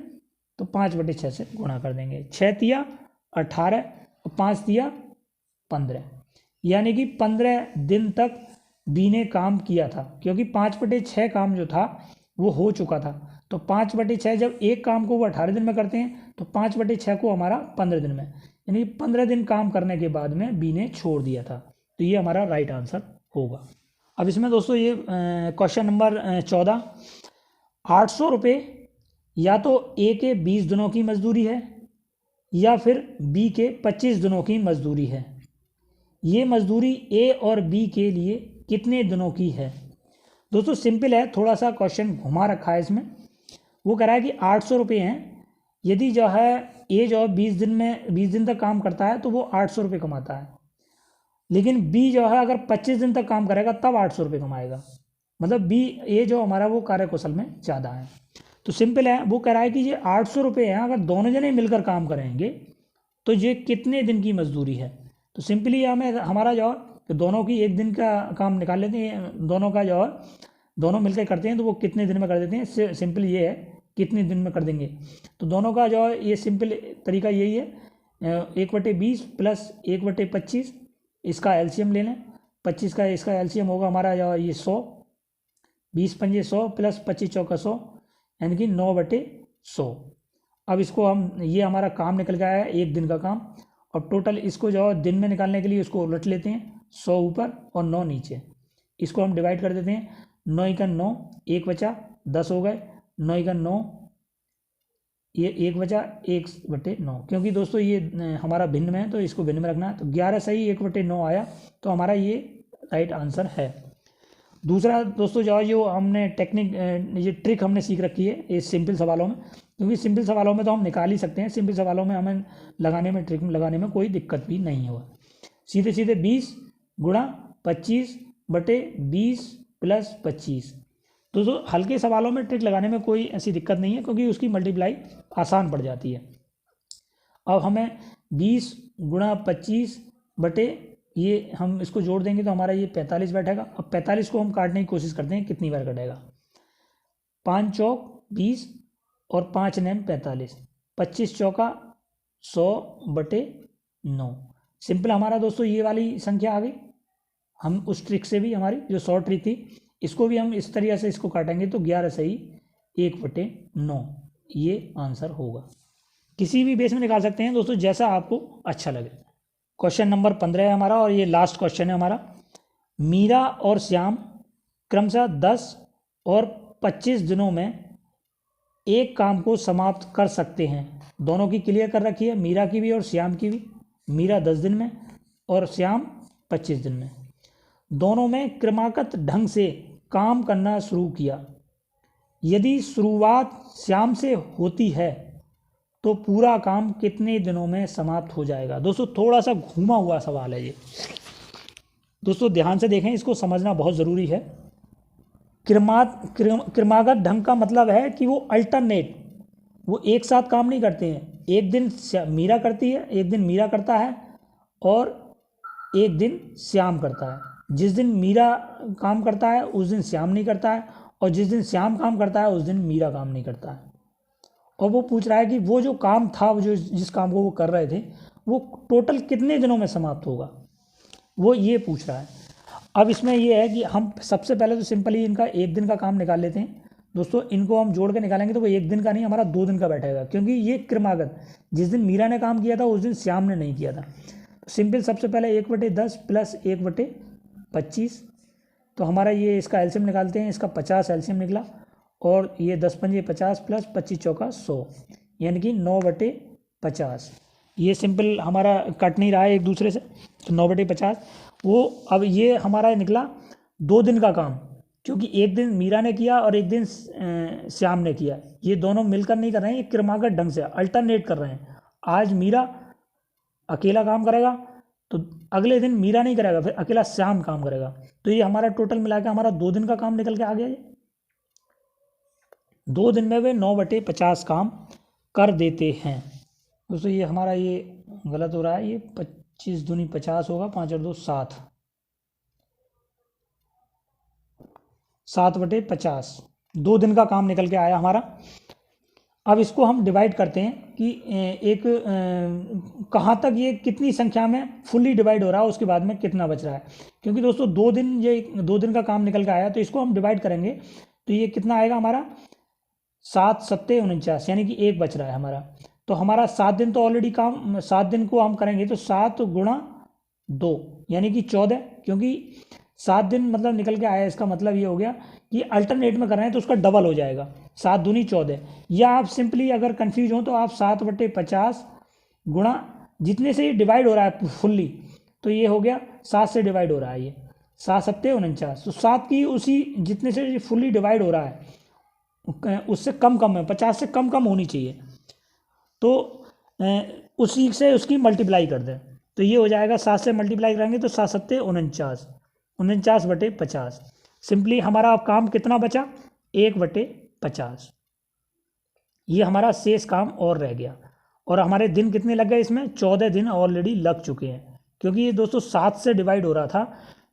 तो 5/6 से गुणा कर देंगे। 6 तिया 18 और 5 तिया 15, यानी कि 15 दिन तक बी ने काम किया था, क्योंकि 5/6 काम जो था वो हो चुका था। तो 5/6 जब एक काम को वो 18 दिन में करते हैं तो 5/6 को हमारा 15 दिन में, यानी 15 दिन काम करने के बाद में बी ने छोड़ दिया था। तो ये हमारा राइट आंसर होगा। अब इसमें दोस्तों ये क्वेश्चन नंबर 14, 800 रुपये या तो ए के 20 दिनों की मजदूरी है या फिर बी के 25 दिनों की मजदूरी है। ये मजदूरी ए और बी के लिए कितने दिनों की है। दोस्तों सिंपल है, थोड़ा सा क्वेश्चन घुमा रखा है इसमें। वो कह रहा है कि 800 रुपये हैं, यदि जो है ए जो है 20 दिन तक काम करता है तो वो 800 रुपये कमाता है, लेकिन बी जो है अगर 25 दिन तक काम करेगा तब 800 रुपये कमाएगा। मतलब बी ए जो हमारा वो कार्यकुशल में ज़्यादा है। तो सिंपल है, वो कह रहा है कि ये 800 रुपये हैं, अगर दोनों जने मिलकर काम करेंगे तो ये कितने दिन की मजदूरी है। तो सिंपली हमें हमारा जो है दोनों की एक दिन का काम निकाल लेते हैं, दोनों का जो है दोनों मिलकर करते हैं तो वो कितने दिन में कर देते हैं। सिंपल ये है कितने दिन में कर देंगे, तो दोनों का जो है ये सिंपल तरीका यही है, 1/20 प्लस 1/25, इसका एलसीएम ले लें। 25 का इसका एलसीएम होगा हमारा जो ये 100, 20 पंजे 100 प्लस 25 चौका 100, यानी कि 9/100। अब इसको हम, ये हमारा काम निकल गया है एक दिन का काम। और टोटल इसको जो दिन में निकालने के लिए उसको उलट लेते हैं, 100 ऊपर और 9 नीचे। इसको हम डिवाइड कर देते हैं, 9 का 9, 1 बचा 10 हो गए, 9 का 9, ये 1 बचा 1/9, क्योंकि दोस्तों ये हमारा भिन्न में है तो इसको भिन्न में रखना है। तो 11 सही 1/9 आया, तो हमारा ये राइट आंसर है। दूसरा दोस्तों जो हमने टेक्निक, ये ट्रिक हमने सीख रखी है इस सिंपल सवालों में, क्योंकि सिंपल सवालों में तो हम निकाल ही सकते हैं, सिंपल सवालों में हमें लगाने में, ट्रिक में लगाने में कोई दिक्कत भी नहीं होगा। सीधे सीधे 20 गुणा 25/20 प्लस 25। दोस्तों हल्के सवालों में ट्रिक लगाने में कोई ऐसी दिक्कत नहीं है, क्योंकि उसकी मल्टीप्लाई आसान पड़ जाती है। अब हमें 20 गुणा 25 बटे ये हम इसको जोड़ देंगे तो हमारा ये 45 बैठेगा। अब 45 को हम काटने की कोशिश करते हैं कितनी बार कटेगा। 5 चौक 20 और 5 नैम 45, 25 चौका 100/9। सिंपल हमारा दोस्तों ये वाली संख्या आ गई। हम उस ट्रिक से भी, हमारी जो शॉर्ट ट्रिक थी, इसको भी हम इस तरीके से इसको काटेंगे तो 11 सही 1/9 ये आंसर होगा। किसी भी बेस में निकाल सकते हैं दोस्तों, जैसा आपको अच्छा लगे। क्वेश्चन नंबर 15 है हमारा, और ये लास्ट क्वेश्चन है हमारा। मीरा और श्याम क्रमशः 10 और 25 दिनों में एक काम को समाप्त कर सकते हैं। दोनों की क्लियर कर रखी है, मीरा की भी और श्याम की भी। मीरा 10 दिन में और श्याम 25 दिन में। दोनों में क्रमागत ढंग से काम करना शुरू किया। यदि शुरुआत श्याम से होती है तो पूरा काम कितने दिनों में समाप्त हो जाएगा। दोस्तों थोड़ा सा घूमा हुआ सवाल है ये, दोस्तों ध्यान से देखें, इसको समझना बहुत ज़रूरी है। क्रमागत ढंग का मतलब है कि वो अल्टरनेट, वो एक साथ काम नहीं करते हैं। एक दिन मीरा करती है, एक दिन मीरा करता है और एक दिन श्याम करता है। जिस दिन मीरा काम करता है उस दिन श्याम नहीं करता है, और जिस दिन श्याम काम करता है उस दिन मीरा काम नहीं करता है। और वो पूछ रहा है कि वो जो काम था, वो जो जिस काम को वो कर रहे थे, वो टोटल कितने दिनों में समाप्त होगा, वो ये पूछ रहा है। अब इसमें ये है कि हम सबसे पहले तो सिंपली इनका एक दिन का काम निकाल लेते हैं। दोस्तों इनको हम जोड़ के निकालेंगे तो वो एक दिन का नहीं, हमारा 2 दिन का बैठेगा, क्योंकि ये क्रमागत, जिस दिन मीरा ने काम किया था उस दिन श्याम ने नहीं किया था। तो सिंपल सबसे पहले 1/10 प्लस 1/25, तो हमारा ये इसका एलसीएम निकालते हैं, इसका 50 एलसीएम निकला, और ये 10 पंजे 50 प्लस 25 चौका 100, यानी कि 9/50। ये सिंपल हमारा कट नहीं रहा है एक दूसरे से, तो 9/50 वो। अब ये हमारा निकला 2 दिन का काम, क्योंकि एक दिन मीरा ने किया और एक दिन श्याम ने किया। ये दोनों मिलकर नहीं कर रहे हैं, ये क्रमागत ढंग से अल्टरनेट कर रहे हैं। आज मीरा अकेला काम करेगा तो अगले दिन मीरा नहीं करेगा, फिर अकेला श्याम काम करेगा। तो ये हमारा टोटल मिला के हमारा 2 दिन का काम निकल के आ गया। 2 दिन में वे 9/50 काम कर देते हैं। दोस्तों ये हमारा ये गलत हो रहा है, ये 25 दूनी 50 होगा, 5 और 2 7, 7/50 2 दिन का काम निकल के आया हमारा। अब इसको हम डिवाइड करते हैं कि एक कहाँ तक ये कितनी संख्या में फुल्ली डिवाइड हो रहा है, उसके बाद में कितना बच रहा है। क्योंकि दोस्तों 2 दिन, ये 2 दिन का काम निकल के आया, तो इसको हम डिवाइड करेंगे तो ये कितना आएगा हमारा 7 सत्ते 49, यानी कि 1 बच रहा है हमारा। तो हमारा 7 दिन तो ऑलरेडी काम, 7 दिन को हम करेंगे तो 7 गुणा 2 यानी कि 14, क्योंकि 7 दिन मतलब निकल के आया, इसका मतलब ये हो गया कि अल्टरनेट में कर रहे हैं तो उसका डबल हो जाएगा, 7 दूनी 14। या आप सिंपली अगर कंफ्यूज हो तो आप 7/50 गुणा जितने से ये डिवाइड हो रहा है फुल्ली, तो ये हो गया 7 से डिवाइड हो रहा है, ये 7 सत्ते 49, तो 7 की उसी जितने से फुल्ली डिवाइड हो रहा है उससे कम कम है, 50 से कम कम होनी चाहिए, तो उसी से उसकी मल्टीप्लाई कर दें तो ये हो जाएगा 7 से मल्टीप्लाई करेंगे तो 7 सत्ते 49, 49/50। सिंपली हमारा अब काम कितना बचा, 1/50। ये हमारा शेष काम और रह गया, और हमारे दिन कितने लग गए इसमें, 14 दिन ऑलरेडी लग चुके हैं। क्योंकि ये दोस्तों 7 से डिवाइड हो रहा था,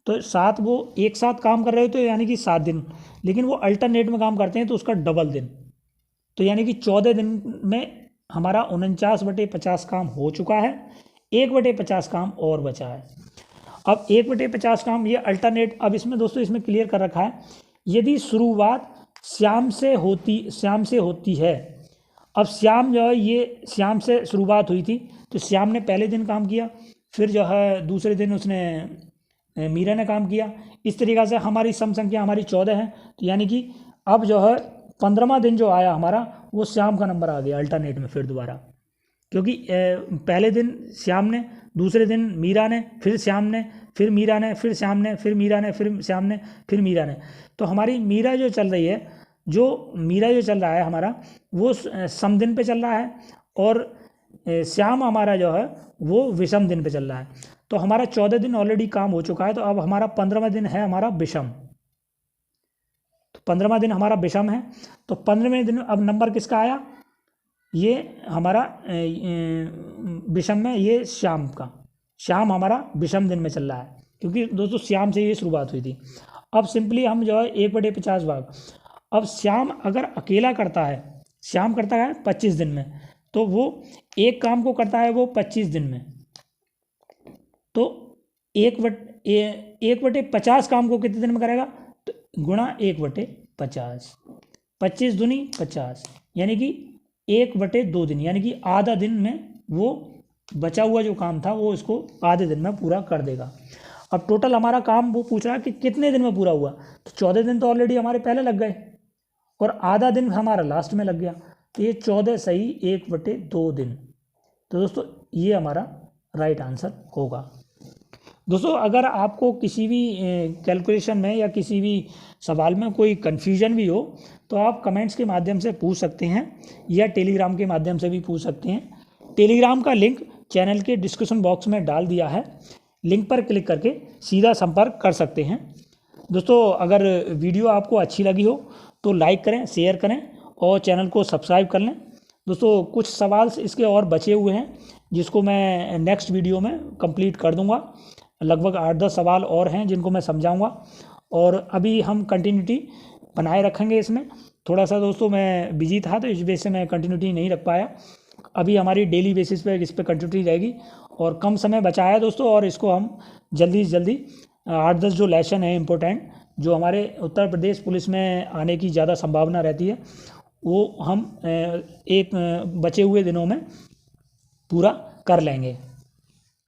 तो 7 वो एक साथ काम कर रहे होते यानी कि 7 दिन, लेकिन वो अल्टरनेट में काम करते हैं तो उसका डबल दिन, तो यानी कि 14 दिन में हमारा 49/50 काम हो चुका है, 1/50 काम और बचा है। अब 1/50 काम ये अल्टरनेट, अब इसमें दोस्तों इसमें क्लियर कर रखा है, यदि शुरुआत श्याम से होती है। अब श्याम जो है, ये श्याम से शुरुआत हुई थी, तो श्याम ने पहले दिन काम किया, फिर जो है दूसरे दिन उसने मीरा ने काम किया। इस तरीक़ा से हमारी सम संख्या हमारी 14 है, तो यानी कि अब जो है 15वां दिन जो आया हमारा वो श्याम का नंबर आ गया अल्टरनेट में फिर दोबारा, क्योंकि पहले दिन श्याम ने, दूसरे दिन मीरा ने, फिर श्याम ने, फिर मीरा ने, फिर श्याम ने, फिर मीरा ने, फिर श्याम ने, फिर मीरा ने। तो हमारी मीरा जो चल रही है, मीरा जो चल रहा है हमारा वो सम दिन पे चल रहा है, और श्याम हमारा जो है वो विषम दिन पे चल रहा है। तो हमारा 14 दिन ऑलरेडी काम हो चुका है, तो अब हमारा 15वां दिन है हमारा विषम, तो 15वां दिन हमारा विषम है। तो 15वें दिन अब नंबर किसका आया, ये हमारा विषम में, ये श्याम का, श्याम हमारा विषम दिन में चल रहा है, क्योंकि दोस्तों श्याम से ये शुरुआत हुई थी। अब सिंपली हम जो है 1/50 भाग, अब श्याम अगर अकेला करता है, श्याम करता है 25 दिन में, तो वो एक काम को करता है वो 25 दिन में, तो 1/50 काम को कितने दिन में करेगा, तो गुणा 1/50, 25 दूनी 50, यानी कि 1/2 दिन, यानी कि आधा दिन में वो बचा हुआ जो काम था वो इसको आधे दिन में पूरा कर देगा। अब टोटल हमारा काम वो पूछ रहा है कि कितने दिन में पूरा हुआ, तो 14 दिन तो ऑलरेडी हमारे पहले लग गए, और आधा दिन हमारा लास्ट में लग गया, तो ये 14 सही 1/2 दिन। तो दोस्तों ये हमारा राइट आंसर होगा। दोस्तों अगर आपको किसी भी कैलकुलेशन में या किसी भी सवाल में कोई कन्फ्यूजन भी हो, तो आप कमेंट्स के माध्यम से पूछ सकते हैं, या टेलीग्राम के माध्यम से भी पूछ सकते हैं। टेलीग्राम का लिंक चैनल के डिस्क्रिप्शन बॉक्स में डाल दिया है, लिंक पर क्लिक करके सीधा संपर्क कर सकते हैं। दोस्तों अगर वीडियो आपको अच्छी लगी हो तो लाइक करें, शेयर करें और चैनल को सब्सक्राइब कर लें। दोस्तों कुछ सवाल इसके और बचे हुए हैं, जिसको मैं नेक्स्ट वीडियो में कंप्लीट कर दूंगा। लगभग 8-10 सवाल और हैं जिनको मैं समझाऊंगा, और अभी हम कंटिन्यूटी बनाए रखेंगे इसमें। थोड़ा सा दोस्तों मैं बिजी था, तो इस वजह से मैं कंटिन्यूटी नहीं रख पाया। अभी हमारी डेली बेसिस पे इस पर कंटिन्यूटी रहेगी, और कम समय बचा है दोस्तों, और इसको हम जल्दी से जल्दी 8-10 जो लेसन है इम्पोर्टेंट, जो हमारे उत्तर प्रदेश पुलिस में आने की ज़्यादा संभावना रहती है, वो हम एक बचे हुए दिनों में पूरा कर लेंगे।